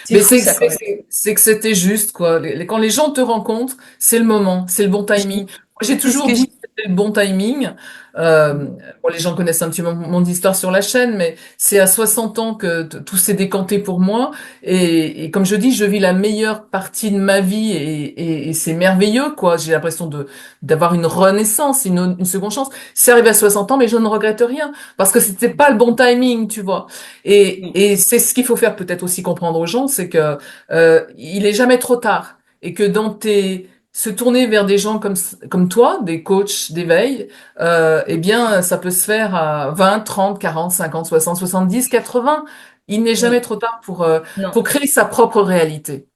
C'est Mais fou ça quand même. c'est que c'était juste, quoi. Quand les gens te rencontrent, c'est le moment, c'est le bon timing. Moi, j'ai C'est ce toujours que dit, j'ai. le bon timing. Euh, bon, les gens connaissent un petit peu mon histoire sur la chaîne, mais c'est à 60 ans que tout s'est décanté pour moi. Et comme je dis, je vis la meilleure partie de ma vie et c'est merveilleux, quoi. J'ai l'impression d'avoir une renaissance, une seconde chance. C'est arrivé à 60 ans, mais je ne regrette rien parce que c'était pas le bon timing, tu vois. Oui. Et c'est ce qu'il faut faire peut-être aussi comprendre aux gens, c'est que il est jamais trop tard et que dans tes se tourner vers des gens comme toi, des coachs d'éveil, eh bien, ça peut se faire à 20, 30, 40, 50, 60, 70, 80. Il n'est jamais Oui. trop tard Non. pour créer sa propre réalité.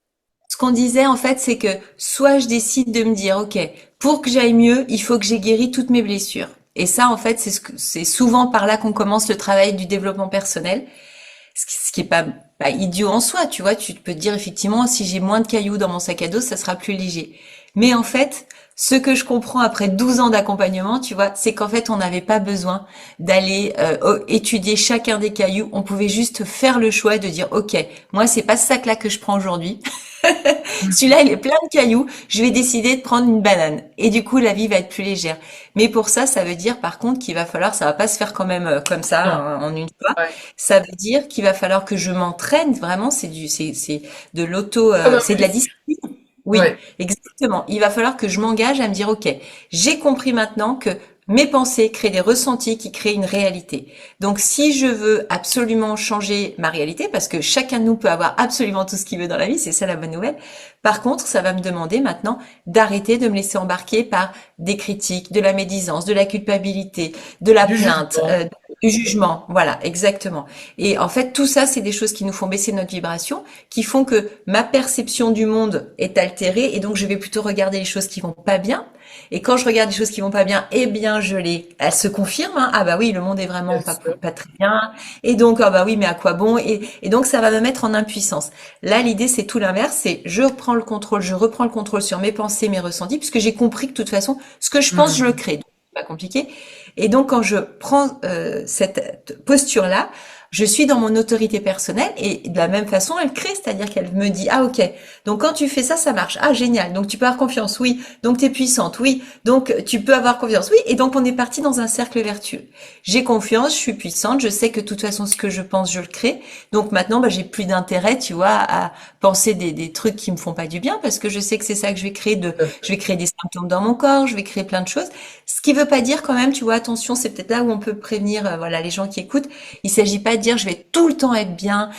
Ce qu'on disait en fait, c'est que soit je décide de me dire, ok, pour que j'aille mieux, il faut que j'ai guéri toutes mes blessures. Et ça, en fait, c'est souvent par là qu'on commence le travail du développement personnel. Ce qui est pas idiot en soi, tu vois. Tu peux te dire effectivement, si j'ai moins de cailloux dans mon sac à dos, ça sera plus léger. Mais en fait, ce que je comprends après 12 ans d'accompagnement, tu vois, c'est qu'en fait, on n'avait pas besoin d'aller étudier chacun des cailloux. On pouvait juste faire le choix de dire, ok, moi, c'est pas ce sac-là que je prends aujourd'hui. Mm. Celui-là, il est plein de cailloux. Je vais décider de prendre une banane. Et du coup, la vie va être plus légère. Mais pour ça, ça veut dire, par contre, qu'il va falloir, ça va pas se faire quand même comme ça Non. en une fois. Ouais. Ça veut dire qu'il va falloir que je m'entraîne. Vraiment, c'est de l'auto, Comme un c'est de la muscle. discipline. Oui, Ouais. exactement. Il va falloir que je m'engage à me dire, OK, j'ai compris maintenant que mes pensées créent des ressentis qui créent une réalité. Donc, si je veux absolument changer ma réalité, parce que chacun de nous peut avoir absolument tout ce qu'il veut dans la vie, c'est ça la bonne nouvelle. Par contre, ça va me demander maintenant d'arrêter de me laisser embarquer par des critiques, de la médisance, de la culpabilité, de la Du plainte, jugement. du jugement. Voilà, exactement. Et en fait, tout ça, c'est des choses qui nous font baisser notre vibration, qui font que ma perception du monde est altérée, et donc je vais plutôt regarder les choses qui vont pas bien. Et quand je regarde les choses qui vont pas bien, eh bien, elles se confirment, hein. Ah bah oui, le monde est vraiment Bien sûr. pas très bien. Et donc, ah bah oui, mais à quoi bon? Et donc, ça va me mettre en impuissance. Là, l'idée, c'est tout l'inverse, c'est je reprends le contrôle sur mes pensées, mes ressentis, puisque j'ai compris que de toute façon, ce que je pense, je le Mm. crée. Donc, c'est pas compliqué. Et donc, quand je prends cette posture-là, je suis dans mon autorité personnelle et de la même façon, elle crée, c'est-à-dire qu'elle me dit, ah ok, donc quand tu fais ça, ça marche. Ah génial, donc tu peux avoir confiance, oui. Donc tu es puissante, oui. Donc tu peux avoir confiance, oui. Et donc on est parti dans un cercle vertueux. J'ai confiance, je suis puissante, je sais que de toute façon ce que je pense, je le crée. Donc maintenant, bah, j'ai plus d'intérêt, tu vois, à penser des trucs qui me font pas du bien parce que je sais que c'est ça que je vais créer Tout à je fait. vais créer des symptômes dans mon corps, je vais créer plein de choses. Ce qui veut pas dire quand même, tu vois, attention, c'est peut-être là où on peut prévenir, voilà, les gens qui écoutent. Il s'agit pas de dire je vais tout le temps être bien,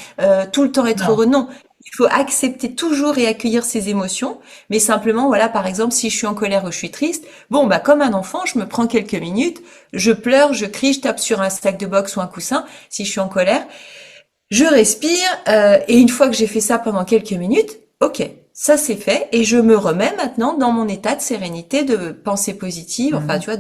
tout le temps être Non. heureux. Non, il faut accepter toujours et accueillir ses émotions, mais simplement, voilà, par exemple, si je suis en colère ou je suis triste, bon, bah, comme un enfant, je me prends quelques minutes, je pleure, je crie, je tape sur un sac de boxe ou un coussin, si je suis en colère, je respire, et une fois que j'ai fait ça pendant quelques minutes, ok, ça c'est fait, et je me remets maintenant dans mon état de sérénité, de pensée positive, enfin, Mm. tu vois,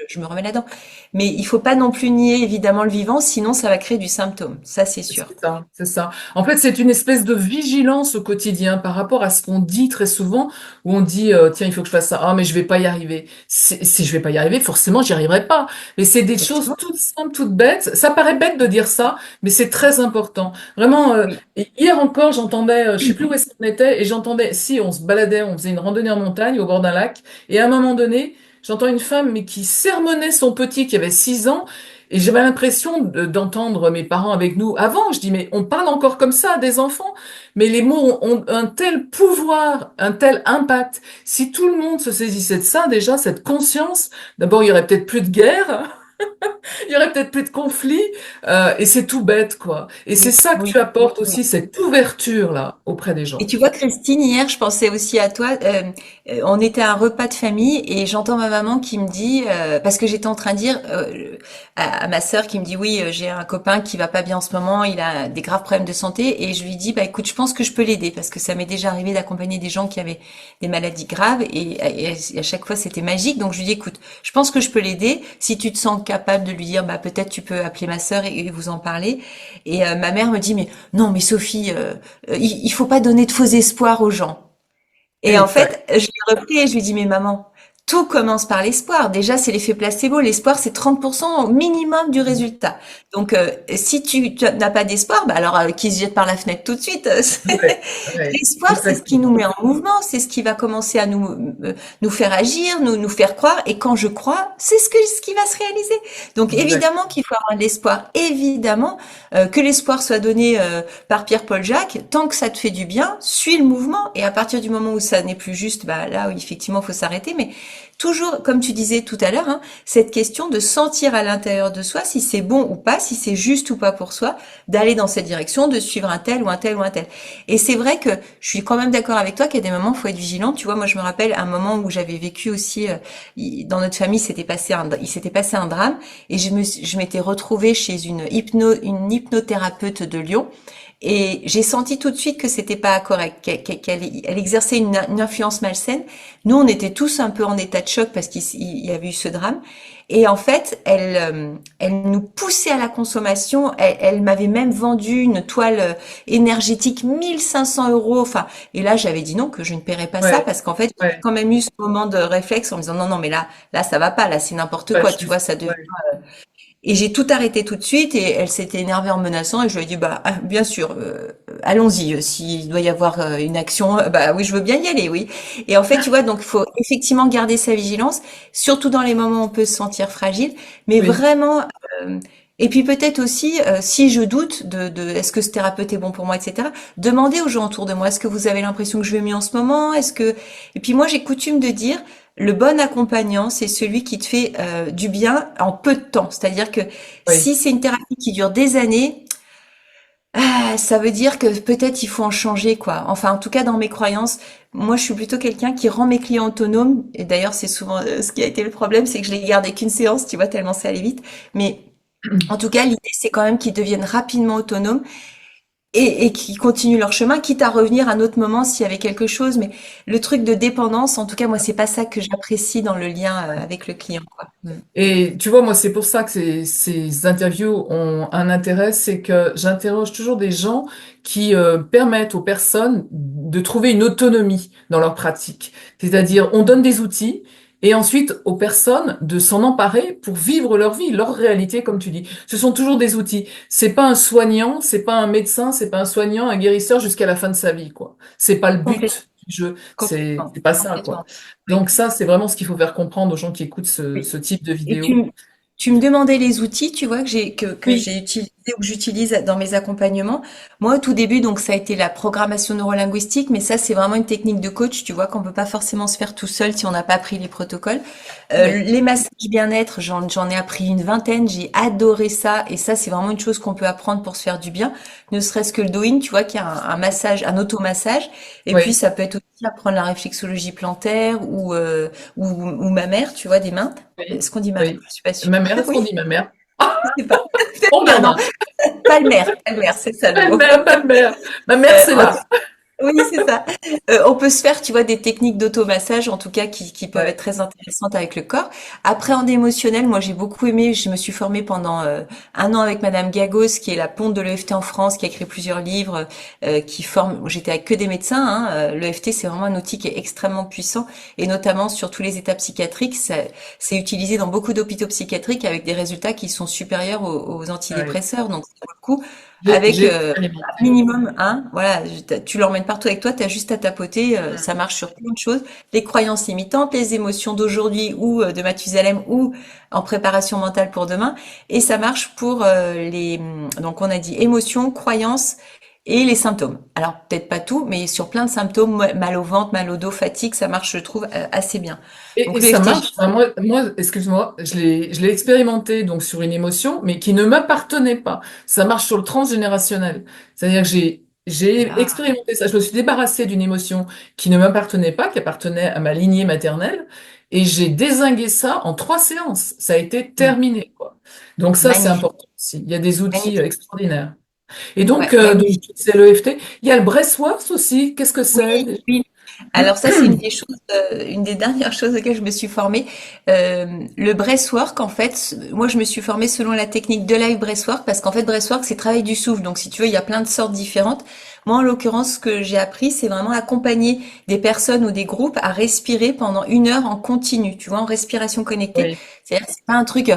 je me remets là-dedans. Mais il faut pas non plus nier évidemment le vivant, sinon ça va créer du symptôme, ça c'est sûr. C'est ça, c'est ça. En fait, c'est une espèce de vigilance au quotidien par rapport à ce qu'on dit très souvent, où on dit, tiens, il faut que je fasse ça. Ah, mais je vais pas y arriver. Si je vais pas y arriver, forcément, j'y arriverai pas. Mais c'est des choses Effectivement. toutes simples, toutes bêtes. Ça paraît bête de dire ça, mais c'est très important. Vraiment, Oui. et hier encore, j'entendais, je sais plus où est-ce qu'on était, et j'entendais, si on se baladait, on faisait une randonnée en montagne au bord d'un lac, et à un moment donné, j'entends une femme, mais qui sermonnait son petit qui avait 6 ans, et j'avais l'impression d'entendre mes parents avec nous avant. Je dis, mais on parle encore comme ça à des enfants, mais les mots ont un tel pouvoir, un tel impact. Si tout le monde se saisissait de ça, déjà, cette conscience, d'abord, il y aurait peut-être plus de guerre, il y aurait peut-être plus de conflits, et c'est tout bête, quoi. Et c'est Oui, ça que oui, tu apportes oui. aussi, cette ouverture-là, auprès des Et gens. tu vois, Christine, hier, je pensais aussi à toi. On était à un repas de famille et j'entends ma maman qui me dit, parce que j'étais en train de dire à ma sœur qui me dit, oui, j'ai un copain qui va pas bien en ce moment, il a des graves problèmes de santé, et je lui dis, bah écoute, je pense que je peux l'aider parce que ça m'est déjà arrivé d'accompagner des gens qui avaient des maladies graves et à chaque fois c'était magique. Donc je lui dis, écoute, je pense que je peux l'aider. Si tu te sens capable de lui dire, bah peut-être tu peux appeler ma sœur et vous en parler. Et ma mère me dit, mais non, mais Sophie. Il faut pas donner de faux espoirs aux gens. Et en Exact. fait, je l'ai repris et je lui dis, mais maman, tout commence par l'espoir. Déjà, c'est l'effet placebo. L'espoir, c'est 30% au minimum du résultat. Donc, si tu n'as pas d'espoir, bah alors qui se jette par la fenêtre tout de suite. Ouais, ouais, L'espoir, c'est ce qui nous exactement. met en mouvement, c'est ce qui va commencer à nous faire agir, nous faire croire. Et quand je crois, c'est ce qui va se réaliser. Donc, Exact. évidemment qu'il faut avoir de l'espoir. Évidemment que l'espoir soit donné par Pierre-Paul Jacques. Tant que ça te fait du bien, suis le mouvement. Et à partir du moment où ça n'est plus juste, bah là, oui, effectivement, il faut s'arrêter. Mais toujours, comme tu disais tout à l'heure, hein, cette question de sentir à l'intérieur de soi si c'est bon ou pas, si c'est juste ou pas pour soi, d'aller dans cette direction, de suivre un tel ou un tel ou un tel. Et c'est vrai que je suis quand même d'accord avec toi qu'il y a des moments où il faut être vigilant. Tu vois, moi je me rappelle un moment où j'avais vécu aussi, dans notre famille, il s'était passé un drame et je m'étais retrouvée chez une hypnothérapeute de Lyon. Et j'ai senti tout de suite que c'était pas correct, elle exerçait une influence malsaine. Nous, on était tous un peu en état de choc parce qu'il y avait eu ce drame. Et en fait, elle nous poussait à la consommation. Elle m'avait même vendu une toile énergétique 1 500 euros. Enfin, et là, j'avais dit non, que je ne paierais pas ça Ouais, parce qu'en fait, j'ai ouais, quand même eu ce moment de réflexe en me disant non, non, mais là, ça va pas. Là, c'est n'importe ouais, quoi. Tu vois, ça devient. ouais. Et j'ai tout arrêté tout de suite et elle s'était énervée en menaçant et je lui ai dit bah bien sûr allons-y s'il doit y avoir une action bah oui je veux bien y aller oui. Et en fait tu vois donc il faut effectivement garder sa vigilance surtout dans les moments où on peut se sentir fragile mais Oui, vraiment euh, et puis peut-être aussi si je doute de est-ce que ce thérapeute est bon pour moi etc. Demander aux gens autour de moi est-ce que vous avez l'impression que je vais mieux en ce moment est-ce que et puis moi j'ai coutume de dire le bon accompagnant, c'est celui qui te fait du bien en peu de temps. C'est-à-dire que oui, si c'est une thérapie qui dure des années, ça veut dire que peut-être il faut en changer, quoi. Enfin, en tout cas, dans mes croyances, moi, je suis plutôt quelqu'un qui rend mes clients autonomes. Et d'ailleurs, c'est souvent ce qui a été le problème, c'est que je les gardais qu'une séance, tu vois, tellement ça allait vite. Mais en tout cas, l'idée, c'est quand même qu'ils deviennent rapidement autonomes et qui continuent leur chemin, quitte à revenir à un autre moment s'il y avait quelque chose. Mais le truc de dépendance, en tout cas, moi, c'est pas ça que j'apprécie dans le lien avec le client, quoi. Mm. et tu vois, moi, c'est pour ça que ces interviews ont un intérêt, c'est que j'interroge toujours des gens qui permettent aux personnes de trouver une autonomie dans leur pratique. C'est-à-dire, on donne des outils et ensuite aux personnes de s'en emparer pour vivre leur vie, leur réalité, comme tu dis. Ce sont toujours des outils. C'est pas un soignant, c'est pas un médecin, c'est pas un soignant, un guérisseur jusqu'à la fin de sa vie, quoi. C'est pas le Complètement, but du jeu. complètement, C'est pas ça, quoi. complètement. Oui, Donc ça, c'est vraiment ce qu'il faut faire comprendre aux gens qui écoutent oui. ce type de Et vidéo. tu me demandais les outils, tu vois, que Oui, j'ai utilisés ou que j'utilise dans mes accompagnements. Moi, au tout début, donc, ça a été la programmation neurolinguistique, mais ça, c'est vraiment une technique de coach, tu vois, qu'on peut pas forcément se faire tout seul si on n'a pas appris les protocoles. oui, Les massages bien-être, j'en ai appris une vingtaine, j'ai adoré ça, et ça, c'est vraiment une chose qu'on peut apprendre pour se faire du bien, ne serait-ce que le doing, tu vois, qui est un massage, un automassage, et puis oui, ça peut être aussi apprendre la réflexologie plantaire ou ma mère, tu vois, des mains. oui, Est-ce qu'on dit ma mère? oui. Je suis pas sûre. Ma mère, est-ce qu'on Oui, dit ma mère? je sais pas. Peut-être On pas, non. regarde. Palmaire, palmaire, c'est ça le Ma mot. mère, ma mère. Ma mère, c'est En là. Oui, c'est ça. On peut se faire, tu vois, des techniques d'automassage, en tout cas, qui peuvent être Ouais, très intéressantes avec le corps. Après, en émotionnel, moi, j'ai beaucoup aimé. Je me suis formée pendant 1 an avec Madame Gagos, qui est la ponte de l'EFT en France, qui a écrit plusieurs livres, qui forme. J'étais avec que des médecins. Hein. L'EFT, c'est vraiment un outil qui est extrêmement puissant, et notamment sur tous les états psychiatriques. C'est utilisé dans beaucoup d'hôpitaux psychiatriques avec des résultats qui sont supérieurs aux ouais. antidépresseurs. Donc, ça vaut le coup avec J'ai expérimenté. minimum un, voilà, tu l'emmènes partout avec toi, tu as juste à tapoter, Mm. ça marche sur plein de choses. Les croyances limitantes, les émotions d'aujourd'hui ou de Mathusalem ou en préparation mentale pour demain. Et ça marche pour donc on a dit émotions, croyances et les symptômes. Alors peut-être pas tout, mais sur plein de symptômes, mal au ventre, mal au dos, fatigue, ça marche, je trouve, assez bien. Et Donc le ça FTJ, marche. Enfin, moi, excuse-moi, je l'ai expérimenté donc sur une émotion, mais qui ne m'appartenait pas. Ça marche sur le transgénérationnel. C'est-à-dire que j'ai voilà. expérimenté ça. Je me suis débarrassée d'une émotion qui ne m'appartenait pas, qui appartenait à ma lignée maternelle, et j'ai dézingué ça en 3 séances. Ça a été Mm. terminé, quoi. Donc ça, c'est Magnifique, important aussi. Il y a des outils magnifique, extraordinaires. Et ouais, donc magnifique. c'est l'EFT. Il y a le Breathworks aussi. Qu'est-ce que Oui, c'est? oui. Alors ça, c'est une des choses, une des dernières choses auxquelles je me suis formée. Le breathwork, en fait, moi je me suis formée selon la technique de live breathwork parce qu'en fait breathwork c'est travail du souffle. Donc si tu veux, il y a plein de sortes différentes. Moi en l'occurrence, ce que j'ai appris, c'est vraiment accompagner des personnes ou des groupes à respirer pendant 1 heure en continu. Tu vois, en respiration connectée. Oui. C'est-à-dire que c'est pas un truc,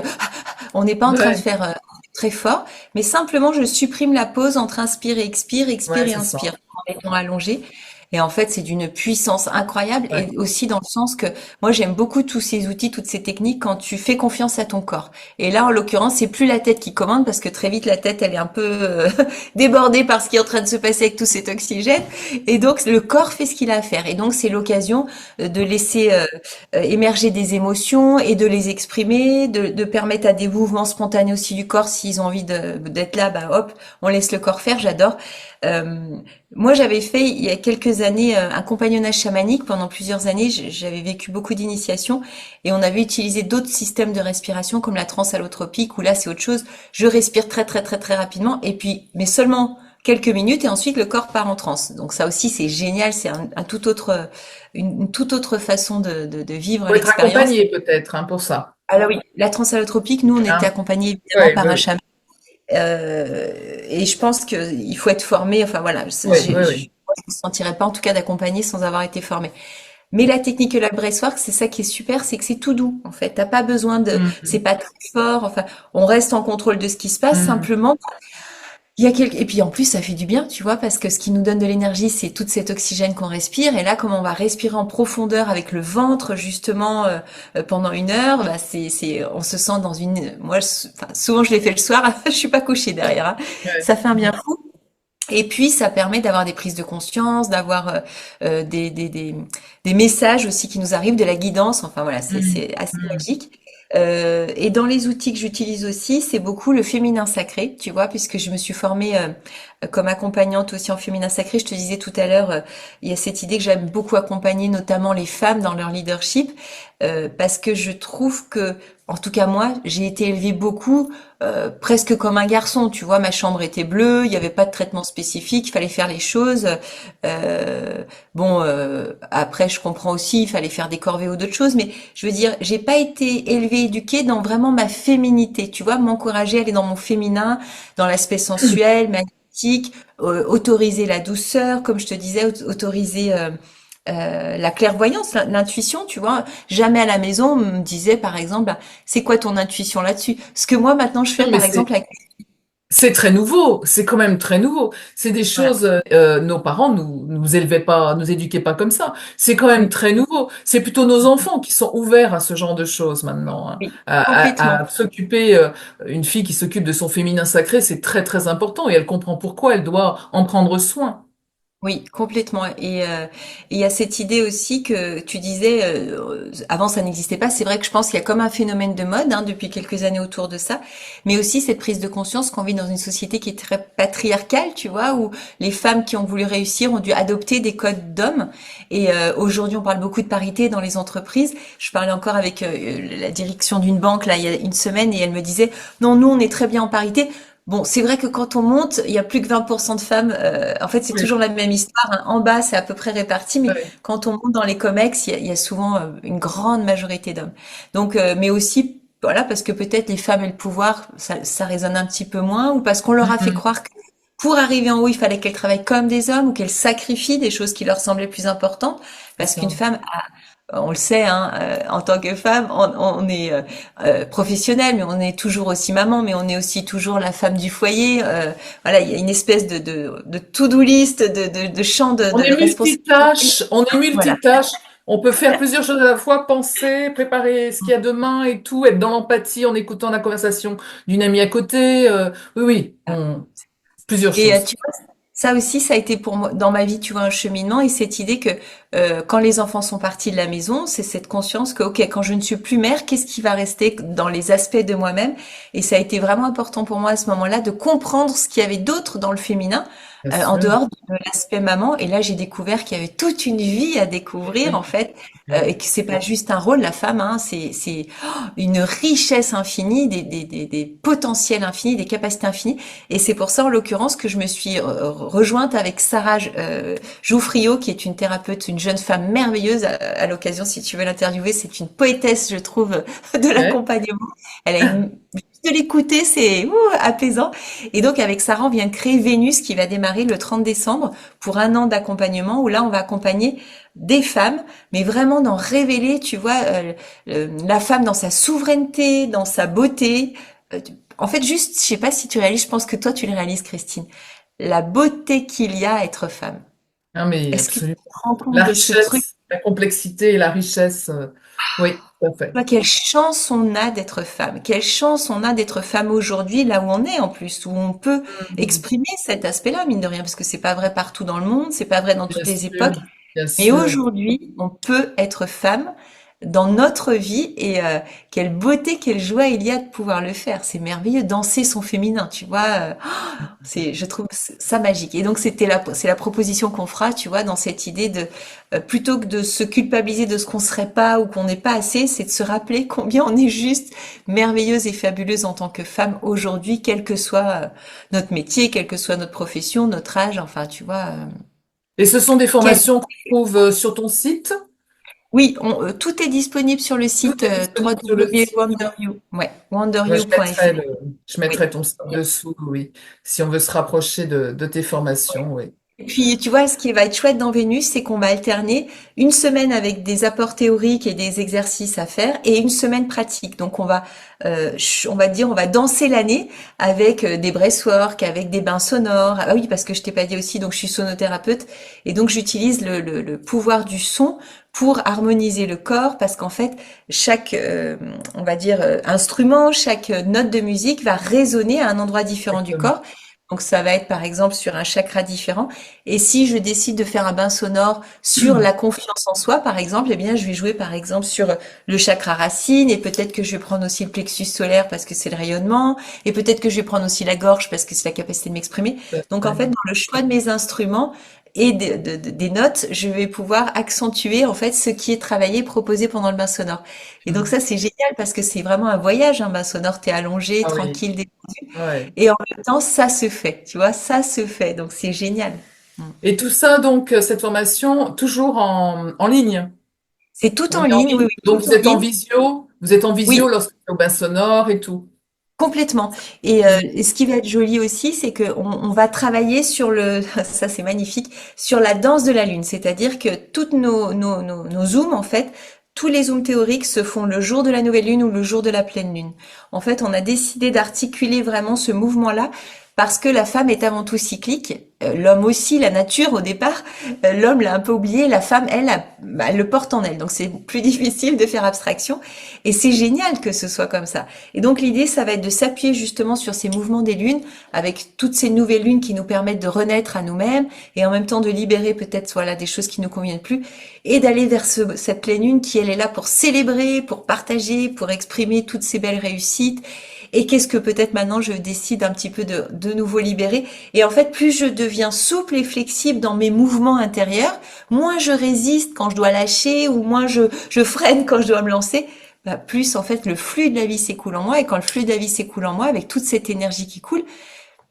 on n'est pas en train de Ouais, faire très fort, mais simplement je supprime la pause entre inspire et expire, expire ouais, et c'est ça. inspire en étant allongé. Et en fait, c'est d'une puissance incroyable Ouais. et aussi dans le sens que moi, j'aime beaucoup tous ces outils, toutes ces techniques quand tu fais confiance à ton corps. Et là, en l'occurrence, c'est plus la tête qui commande parce que très vite, la tête, elle est un peu débordée par ce qui est en train de se passer avec tout cet oxygène. Et donc, le corps fait ce qu'il a à faire. Et donc, c'est l'occasion de laisser émerger des émotions et de les exprimer, de permettre à des mouvements spontanés aussi du corps s'ils ont envie d'être là, bah hop, on laisse le corps faire. J'adore. Euh, Moi, j'avais fait il y a quelques années un compagnonnage chamanique. Pendant plusieurs années, j'avais vécu beaucoup d'initiations et on avait utilisé d'autres systèmes de respiration comme la transe allotropique où là, c'est autre chose. Je respire très, très, très, très rapidement et puis, mais seulement quelques minutes et ensuite le corps part en transe. Donc ça aussi, c'est génial. C'est un tout autre, une toute autre façon de vivre Faut être l'expérience. accompagné peut-être hein, pour ça. Alors oui, la transe allotropique, nous, on était Hein? accompagnés évidemment Ouais, par oui, un oui, chaman. Et je pense qu'il faut être formé. Enfin voilà, oui, oui, oui. moi, je me sentirais pas en tout cas d'accompagner sans avoir été formé. Mais la technique de la breathwork, c'est ça qui est super, c'est que c'est tout doux en fait. T'as pas besoin de, c'est Mhm. pas très fort. Enfin, on reste en contrôle de ce qui se passe. Mhm. Simplement, il y a quelque... Et puis en plus, ça fait du bien, tu vois, parce que ce qui nous donne de l'énergie, c'est tout cet oxygène qu'on respire. Et là, comme on va respirer en profondeur avec le ventre, justement, pendant 1 heure, bah, on se sent dans une... Moi, enfin, souvent, je l'ai fait le soir, je suis pas couchée derrière, hein. Ouais. Ça fait un bien fou. Et puis, ça permet d'avoir des prises de conscience, d'avoir des messages aussi qui nous arrivent, de la guidance. Enfin voilà, Mhm. c'est assez Mhm. magique. Et dans les outils que j'utilise aussi, c'est beaucoup le féminin sacré, tu vois, puisque je me suis formée comme accompagnante aussi en féminin sacré. Je te disais tout à l'heure, il y a cette idée que j'aime beaucoup accompagner notamment les femmes dans leur leadership, parce que je trouve que, en tout cas moi, j'ai été élevée beaucoup presque comme un garçon, tu vois, ma chambre était bleue, il n'y avait pas de traitement spécifique, il fallait faire les choses. Après, je comprends aussi, il fallait faire des corvées ou d'autres choses, mais je veux dire, j'ai pas été élevée, éduquée dans vraiment ma féminité, tu vois, m'encourager à aller dans mon féminin, dans l'aspect sensuel, magnétique, autoriser la douceur, comme je te disais, autoriser la clairvoyance, l'intuition, tu vois. Jamais à la maison, on me disait, par exemple, bah, c'est quoi ton intuition là-dessus? Ce que moi, maintenant, je fais, Non, mais par exemple, avec... c'est très nouveau. C'est quand même très nouveau. C'est des Voilà. choses. Nos parents nous élevaient pas, nous éduquaient pas comme ça. C'est quand même Oui, très nouveau. C'est plutôt nos enfants qui sont ouverts à ce genre de choses maintenant. Hein. oui, complètement. À s'occuper, une fille qui s'occupe de son féminin sacré, c'est très très important et elle comprend pourquoi elle doit en prendre soin. Oui, complètement. Et il y a cette idée aussi que tu disais, avant ça n'existait pas. C'est vrai que je pense qu'il y a comme un phénomène de mode hein, depuis quelques années autour de ça, mais aussi cette prise de conscience qu'on vit dans une société qui est très patriarcale, tu vois, où les femmes qui ont voulu réussir ont dû adopter des codes d'hommes. Et aujourd'hui, on parle beaucoup de parité dans les entreprises. Je parlais encore avec la direction d'une banque là il y a une semaine et elle me disait, non, nous on est très bien en parité. Bon, c'est vrai que quand on monte, il y a plus que 20% de femmes. En fait, c'est Oui, toujours la même histoire, hein. En bas, c'est à peu près réparti, mais oui. quand on monte dans les comex, il y a souvent une grande majorité d'hommes. Donc, mais aussi, voilà, parce que peut-être les femmes et le pouvoir, ça résonne un petit peu moins, ou parce qu'on leur a fait Mhm. croire que pour arriver en haut, il fallait qu'elles travaillent comme des hommes, ou qu'elles sacrifient des choses qui leur semblaient plus importantes, C'est parce qu'une ça. femme on le sait, hein, en tant que femme, on est professionnel, mais on est toujours aussi maman, mais on est aussi toujours la femme du foyer. Voilà, il y a une espèce de to-do list, de champ On de est responsabilité. multitâche, on est Voilà. multitâche. On peut faire plusieurs choses à la fois, penser, préparer ce qu'il y a demain et tout, être dans l'empathie en écoutant la conversation d'une amie à côté. Oui, oui, plusieurs Et choses. tu vois, ça aussi, ça a été pour moi dans ma vie, tu vois, un cheminement et cette idée que quand les enfants sont partis de la maison, c'est cette conscience que, ok, quand je ne suis plus mère, qu'est-ce qui va rester dans les aspects de moi-même? Et ça a été vraiment important pour moi à ce moment-là de comprendre ce qu'il y avait d'autre dans le féminin, Bien en sûr. dehors de l'aspect maman. Et là, j'ai découvert qu'il y avait toute une vie à découvrir, en Oui, fait, oui. et que c'est pas juste un rôle, la femme, hein, c'est une richesse infinie, des potentiels infinis, des capacités infinies. Et c'est pour ça, en l'occurrence, que je me suis rejointe avec Sarah Jouffrio, qui est une thérapeute, une jeune femme merveilleuse à l'occasion, si tu veux l'interviewer. C'est une poétesse, je trouve, de Ouais. l'accompagnement. Elle a une, juste de l'écouter, c'est apaisant. Et donc, avec Sarah, on vient de créer Vénus qui va démarrer le 30 décembre pour un an d'accompagnement où là, on va accompagner des femmes, mais vraiment d'en révéler, tu vois, la femme dans sa souveraineté, dans sa beauté. En fait, juste, je sais pas si tu réalises, je pense que toi, tu le réalises, Christine, la beauté qu'il y a à être femme. Ah, mais Est-ce que tu absolument. te rends compte La de ce truc? richesse, la complexité et la richesse. Oui, tout à fait. Vois, quelle chance on a d'être femme. Quelle chance on a d'être femme aujourd'hui, là où on est en plus, où on peut Mhm. exprimer cet aspect-là, mine de rien, parce que c'est pas vrai partout dans le monde, c'est pas vrai dans Bien toutes les sûr, époques. bien Mais sûr. aujourd'hui, on peut être femme dans notre vie et quelle beauté, quelle joie il y a de pouvoir le faire. C'est merveilleux, danser son féminin, tu vois. C'est, je trouve ça magique. Et donc c'est la proposition qu'on fera, tu vois, dans cette idée de plutôt que de se culpabiliser de ce qu'on serait pas ou qu'on n'est pas assez, c'est de se rappeler combien on est juste merveilleuse et fabuleuse en tant que femme aujourd'hui, quel que soit notre métier, quelle que soit notre profession, notre âge, enfin, tu vois. Et ce sont des Quel- formations qu'on trouve sur ton site? Oui, tout est disponible sur le Tout site est disponible sur le site. www.wanderyou. Ouais, Ouais, wanderyou.fr. je mettrai Oui. ton site dessous, oui, si on veut se rapprocher de tes formations, oui. Et puis, tu vois, ce qui va être chouette dans Vénus, c'est qu'on va alterner une semaine avec des apports théoriques et des exercices à faire et une semaine pratique. Donc, on va dire, on va danser l'année avec des breathwork, avec des bains sonores. Ah oui, parce que je t'ai pas dit aussi, donc je suis sonothérapeute et donc j'utilise le pouvoir du son pour harmoniser le corps parce qu'en fait, chaque, on va dire, instrument, chaque note de musique va résonner à un endroit différent du Exactement. corps. Donc ça va être par exemple sur un chakra différent. Et si je décide de faire un bain sonore sur la confiance en soi, par exemple, eh bien je vais jouer par exemple sur le chakra racine et peut-être que je vais prendre aussi le plexus solaire parce que c'est le rayonnement et peut-être que je vais prendre aussi la gorge parce que c'est la capacité de m'exprimer. Tout à Donc en fait, fait. dans le choix de mes instruments et des notes, je vais pouvoir accentuer en fait ce qui est travaillé, proposé pendant le bain sonore. Et donc Mhm. ça c'est génial parce que c'est vraiment un voyage, un bain sonore. T'es allongé, Ah oui, tranquille, ouais. et en même temps, ça se fait, tu vois, ça se fait. Donc c'est génial. Mm. Et tout ça, donc, cette formation, toujours en ligne. C'est tout On en est en ligne, oui, ligne. oui, Donc, tout vous en êtes en ligne. visio. Vous êtes en visio Oui, lorsque c'est au bain sonore et tout. complètement. Mhm. Et ce qui va être joli aussi, c'est que on va travailler sur le, ça c'est magnifique, sur la danse de la lune. C'est-à-dire que toutes nos zooms, en fait, tous les zooms théoriques se font le jour de la nouvelle lune ou le jour de la pleine lune. En fait, on a décidé d'articuler vraiment ce mouvement-là parce que la femme est avant tout cyclique, l'homme aussi, la nature au départ. L'homme l'a un peu oublié, la femme, elle, bah, elle le porte en elle. Donc c'est plus difficile de faire abstraction. Et c'est génial que ce soit comme ça. Et donc l'idée, ça va être de s'appuyer justement sur ces mouvements des lunes, avec toutes ces nouvelles lunes qui nous permettent de renaître à nous-mêmes et en même temps de libérer peut-être voilà des choses qui nous conviennent plus et d'aller vers cette pleine lune qui elle est là pour célébrer, pour partager, pour exprimer toutes ces belles réussites. Et qu'est-ce que peut-être maintenant je décide un petit peu de nouveau libérer. Et en fait, plus je deviens souple et flexible dans mes mouvements intérieurs, moins je résiste quand je dois lâcher ou moins je freine quand je dois me lancer, bah, plus en fait le flux de la vie s'écoule en moi et quand le flux de la vie s'écoule en moi avec toute cette énergie qui coule,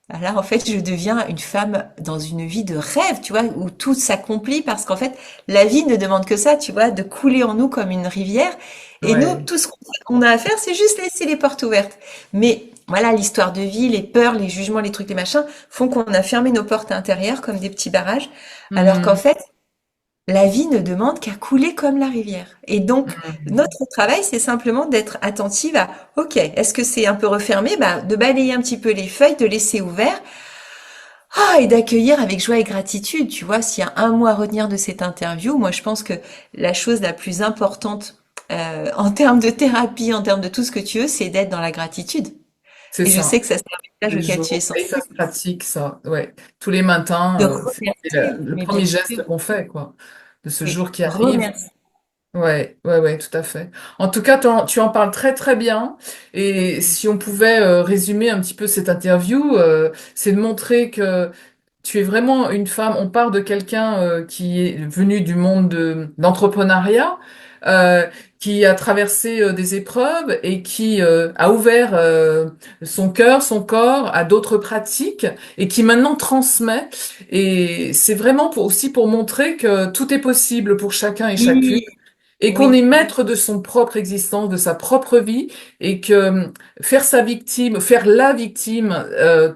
bah là en fait je deviens une femme dans une vie de rêve, tu vois, où tout s'accomplit parce qu'en fait la vie ne demande que ça, tu vois, de couler en nous comme une rivière et nous Ouais. tout ce qu'on a à faire c'est juste laisser les portes ouvertes. Mais voilà, l'histoire de vie, les peurs, les jugements, les trucs, les machins font qu'on a fermé nos portes intérieures comme des petits barrages alors qu'en Mhm. fait la vie ne demande qu'à couler comme la rivière. Et donc, Mhm. notre travail, c'est simplement d'être attentive à, OK, est-ce que c'est un peu refermé? Bah, de balayer un petit peu les feuilles, de laisser ouvert, et d'accueillir avec joie et gratitude. Tu vois, s'il y a un mot à retenir de cette interview, moi, je pense que la chose la plus importante, en termes de thérapie, en termes de tout ce que tu veux, c'est d'être dans la gratitude. C'est Et je sais ça. que ça, c'est un Tous message les auquel tu es jours. Et ça sensible. se pratique, ça. Ouais. Tous les matins, De c'est remercier, le mais bien premier sûr. geste qu'on fait, quoi. De ce Oui, jour qui arrive. remercier. Ouais, ouais, ouais, tout à fait. En tout cas, tu en parles très, très bien. Et si on pouvait résumer un petit peu cette interview, c'est de montrer que tu es vraiment une femme. On part de quelqu'un qui est venu du monde d'entrepreneuriat, euh, qui a traversé des épreuves et qui a ouvert son cœur, son corps à d'autres pratiques et qui maintenant transmet. Et c'est vraiment aussi pour montrer que tout est possible pour chacun et chacune Oui, et qu'on oui. est maître de son propre existence, de sa propre vie, et que faire sa victime, faire la victime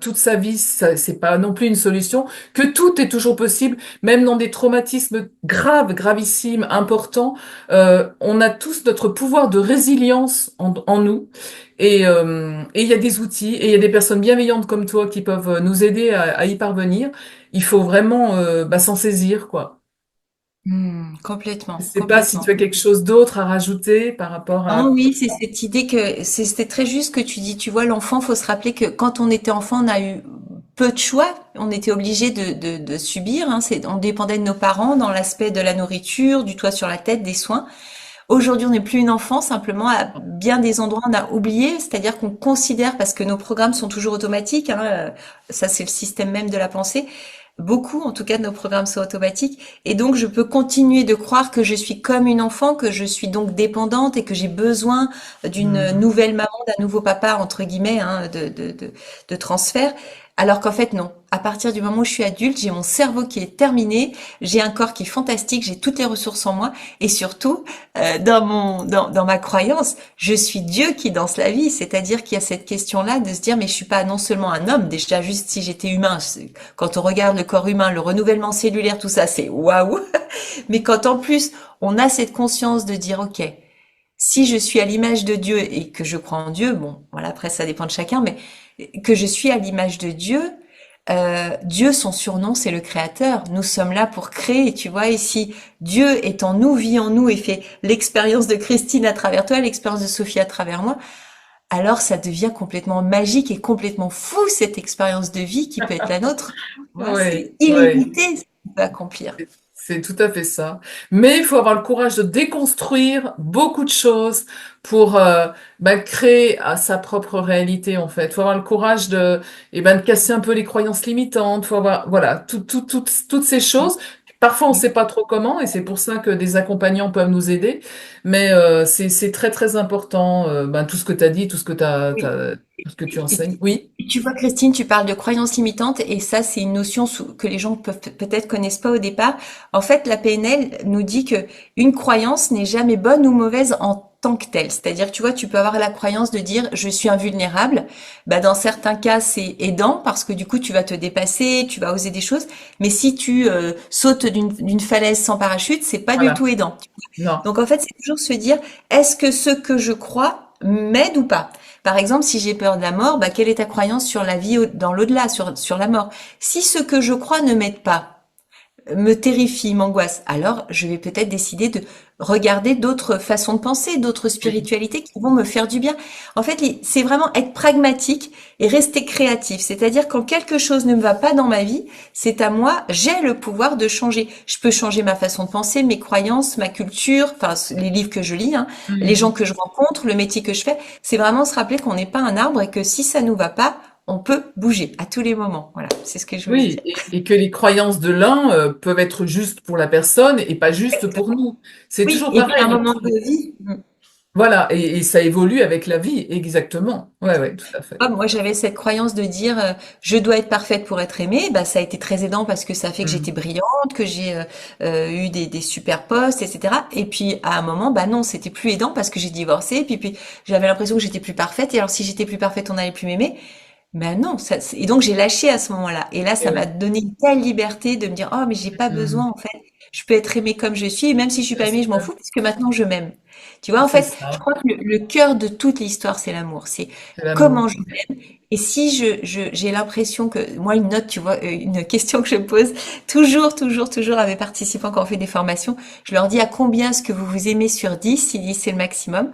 toute sa vie, ça, c'est pas non plus une solution, que tout est toujours possible, même dans des traumatismes graves, gravissimes, importants, on a tous notre pouvoir de résilience en nous, et il y a des outils, et il y a des personnes bienveillantes comme toi qui peuvent nous aider à y parvenir. Il faut vraiment s'en saisir, quoi. Je Complètement, sais pas si tu complètement. as quelque chose d'autre à rajouter par rapport Oh à... oui, c'est cette idée que c'était très juste que tu dis. Tu vois, l'enfant, faut se rappeler que quand on était enfant, on a eu peu de choix. On était obligé de subir. Hein. On dépendait de nos parents dans l'aspect de la nourriture, du toit sur la tête, des soins. Aujourd'hui, on n'est plus une enfant. Simplement, à bien des endroits, on a oublié. C'est-à-dire qu'on considère, parce que nos programmes sont toujours automatiques. Hein, ça, c'est le système même de la pensée. Beaucoup, en tout cas, de nos programmes sont automatiques. Et donc, je peux continuer de croire que je suis comme une enfant, que je suis donc dépendante et que j'ai besoin d'une Mhm. nouvelle maman, d'un nouveau papa, entre guillemets, hein, de transfert. Alors qu'en fait, non. À partir du moment où je suis adulte, j'ai mon cerveau qui est terminé, j'ai un corps qui est fantastique, j'ai toutes les ressources en moi. Et surtout, dans ma croyance, je suis Dieu qui danse la vie. C'est-à-dire qu'il y a cette question-là de se dire, mais je suis pas non seulement un homme, déjà juste si j'étais humain, quand on regarde le corps humain, le renouvellement cellulaire, tout ça, c'est waouh. Mais quand en plus on a cette conscience de dire, ok, si je suis à l'image de Dieu et que je crois en Dieu, bon, voilà, après ça dépend de chacun, mais que je suis à l'image de Dieu, Dieu, son surnom, c'est le Créateur. Nous sommes là pour créer, tu vois. Et si Dieu est en nous, vit en nous et fait l'expérience de Christine à travers toi, l'expérience de Sophie à travers moi, alors ça devient complètement magique et complètement fou cette expérience de vie qui peut être la nôtre. Tu vois, Ouais, c'est ouais. illimité ce qu'on peut accomplir. C'est tout à fait ça. Mais il faut avoir le courage de déconstruire beaucoup de choses pour créer sa propre réalité en fait. Il faut avoir le courage de casser un peu les croyances limitantes. Faut avoir voilà toutes ces choses. Parfois on ne sait pas trop comment et c'est pour ça que des accompagnants peuvent nous aider. Mais c'est très très important. Tout ce que tu as dit, tout ce que Oui. tout ce que tu Et enseignes. Oui. tu vois, Christine, tu parles de croyances limitantes et ça, c'est une notion que les gens peuvent peut-être connaissent pas au départ. En fait, la PNL nous dit que une croyance n'est jamais bonne ou mauvaise en tant que telle. C'est-à-dire, tu vois, tu peux avoir la croyance de dire je suis invulnérable. Bah, dans certains cas, c'est aidant parce que du coup, tu vas te dépasser, tu vas oser des choses. Mais si tu sautes d'une falaise sans parachute, c'est pas du tout Voilà. aidant. Non. Donc en fait, c'est toujours se dire, est-ce que ce que je crois m'aide ou pas? Par exemple, si j'ai peur de la mort, bah, quelle est ta croyance sur la vie dans l'au-delà, sur la mort? Si ce que je crois ne m'aide pas, me terrifie, m'angoisse, alors je vais peut-être décider de regarder d'autres façons de penser, d'autres Oui. spiritualités qui vont me faire du bien. En fait, c'est vraiment être pragmatique et rester créatif. C'est-à-dire quand quelque chose ne me va pas dans ma vie, c'est à moi, j'ai le pouvoir de changer. Je peux changer ma façon de penser, mes croyances, ma culture, enfin les livres que je lis, hein, les gens Mhm. que je rencontre, le métier que je fais. C'est vraiment se rappeler qu'on n'est pas un arbre et que si ça nous va pas, on peut bouger à tous les moments. Voilà, c'est ce que je voulais Oui, dire. et que les croyances de l'un peuvent être justes pour la personne et pas justes pour nous. C'est Oui, toujours et puis à un pareil. moment de vie, Voilà, et ça évolue avec la vie, exactement. Ouais, ouais, tout à fait. moi j'avais cette croyance de dire je dois être parfaite pour être aimée. Bah ça a été très aidant parce que ça fait que j'étais Mhm. brillante, que j'ai eu des super postes, etc. Et puis à un moment, bah non, c'était plus aidant parce que j'ai divorcé. Puis j'avais l'impression que j'étais plus parfaite. Et alors si j'étais plus parfaite, on n'allait plus m'aimer. Ben non, et donc j'ai lâché à ce moment-là. Et là, Eh ça m'a oui. donné une telle liberté de me dire, oh, mais j'ai pas besoin, Mhm. en fait. Je peux être aimée comme je suis, et même si je suis pas aimée, je m'en C'est fous, puisque maintenant je m'aime. Tu vois, en c'est fait, je ça, crois que le cœur de toute l'histoire, c'est l'amour. C'est c'est l'amour. comment je m'aime. Et si j'ai l'impression que, moi, une note, tu vois, une question que je pose toujours à mes participants quand on fait des formations, je leur dis à combien est-ce que vous vous aimez sur 10 si 10 c'est le maximum.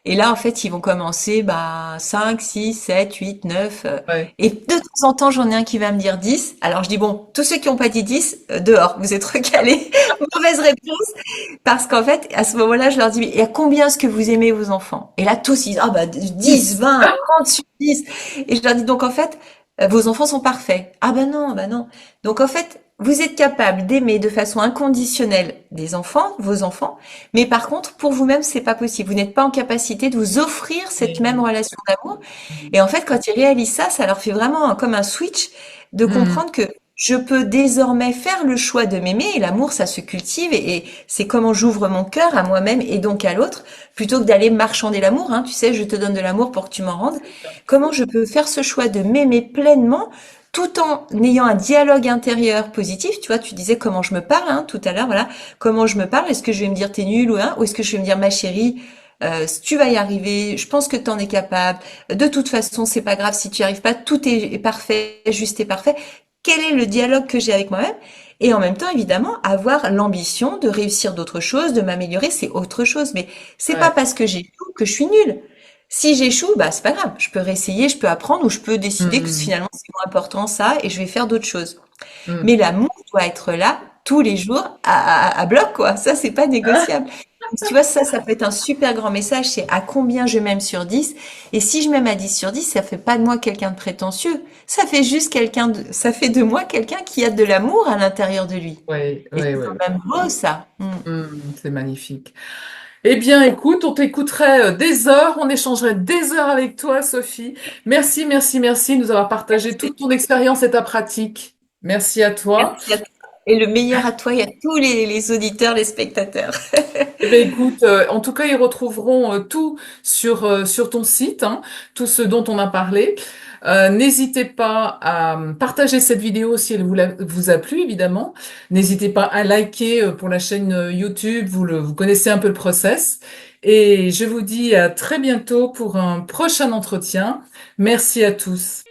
Et là, en fait, ils vont commencer, bah, 5, 6, 7, 8, 9. Ouais. Et de temps en temps, j'en ai un qui va me dire 10. Alors, je dis, bon, tous ceux qui n'ont pas dit 10, dehors, vous êtes recalés. Mauvaise réponse. Parce qu'en fait, à ce moment-là, je leur dis, mais et à combien est-ce que vous aimez vos enfants? Et là, tous, ils disent, ah, bah, 10, 10. 20, 30 sur 10. Et je leur dis, donc, en fait, vos enfants sont parfaits. Ah, bah non, bah non. Donc, en fait, vous êtes capable d'aimer de façon inconditionnelle des enfants, vos enfants, mais par contre, pour vous-même, c'est pas possible. Vous n'êtes pas en capacité de vous offrir cette même Et- relation d'amour. Et en fait, quand ils réalisent ça, ça leur fait vraiment comme un switch de Hmm. comprendre que je peux désormais faire le choix de m'aimer et l'amour, ça se cultive et c'est comment j'ouvre mon cœur à moi-même et donc à l'autre, plutôt que d'aller marchander l'amour, hein. Tu sais, je te donne de l'amour pour que tu m'en rendes. Comment je peux faire ce choix de m'aimer pleinement tout en ayant un dialogue intérieur positif? Tu vois, tu disais comment je me parle, hein, tout à l'heure, voilà. Comment je me parle? Est-ce que je vais me dire t'es nul ou hein, ou est-ce que je vais me dire ma chérie, tu vas y arriver, je pense que tu en es capable. De toute façon, c'est pas grave si tu n'y arrives pas, tout est parfait, juste et parfait. Quel est le dialogue que j'ai avec moi-même? Et en même temps, évidemment, avoir l'ambition de réussir d'autres choses, de m'améliorer, c'est autre chose. Mais c'est pas Ouais. parce que j'échoue que je suis nulle. Si j'échoue, bah c'est pas grave. Je peux réessayer, je peux apprendre ou je peux décider que Hmm. finalement c'est moins important ça et je vais faire d'autres choses. Hmm. Mais l'amour doit être là tous les jours à bloc, quoi. Ça, c'est pas négociable. Donc, tu vois, ça peut être un super grand message, c'est à combien je m'aime sur 10. Et si je m'aime à 10 sur 10, ça fait pas de moi quelqu'un de prétentieux. Ça fait juste ça fait de moi quelqu'un qui a de l'amour à l'intérieur de lui. Ouais, Et ouais, c'est ouais, quand ouais. même beau, ça. Mm. C'est magnifique. Eh bien, écoute, on t'écouterait des heures, on échangerait des heures avec toi, Sophie. Merci, merci, merci de nous avoir partagé toute ton expérience et ta pratique. Merci à toi. Merci à toi. Et le meilleur à toi et à tous les auditeurs, les spectateurs. Eh bien, écoute, en tout cas, ils retrouveront tout sur ton site, hein, tout ce dont on a parlé. N'hésitez pas à partager cette vidéo si elle vous a plu, évidemment. N'hésitez pas à liker pour la chaîne YouTube, vous connaissez un peu le process. Et je vous dis à très bientôt pour un prochain entretien. Merci à tous.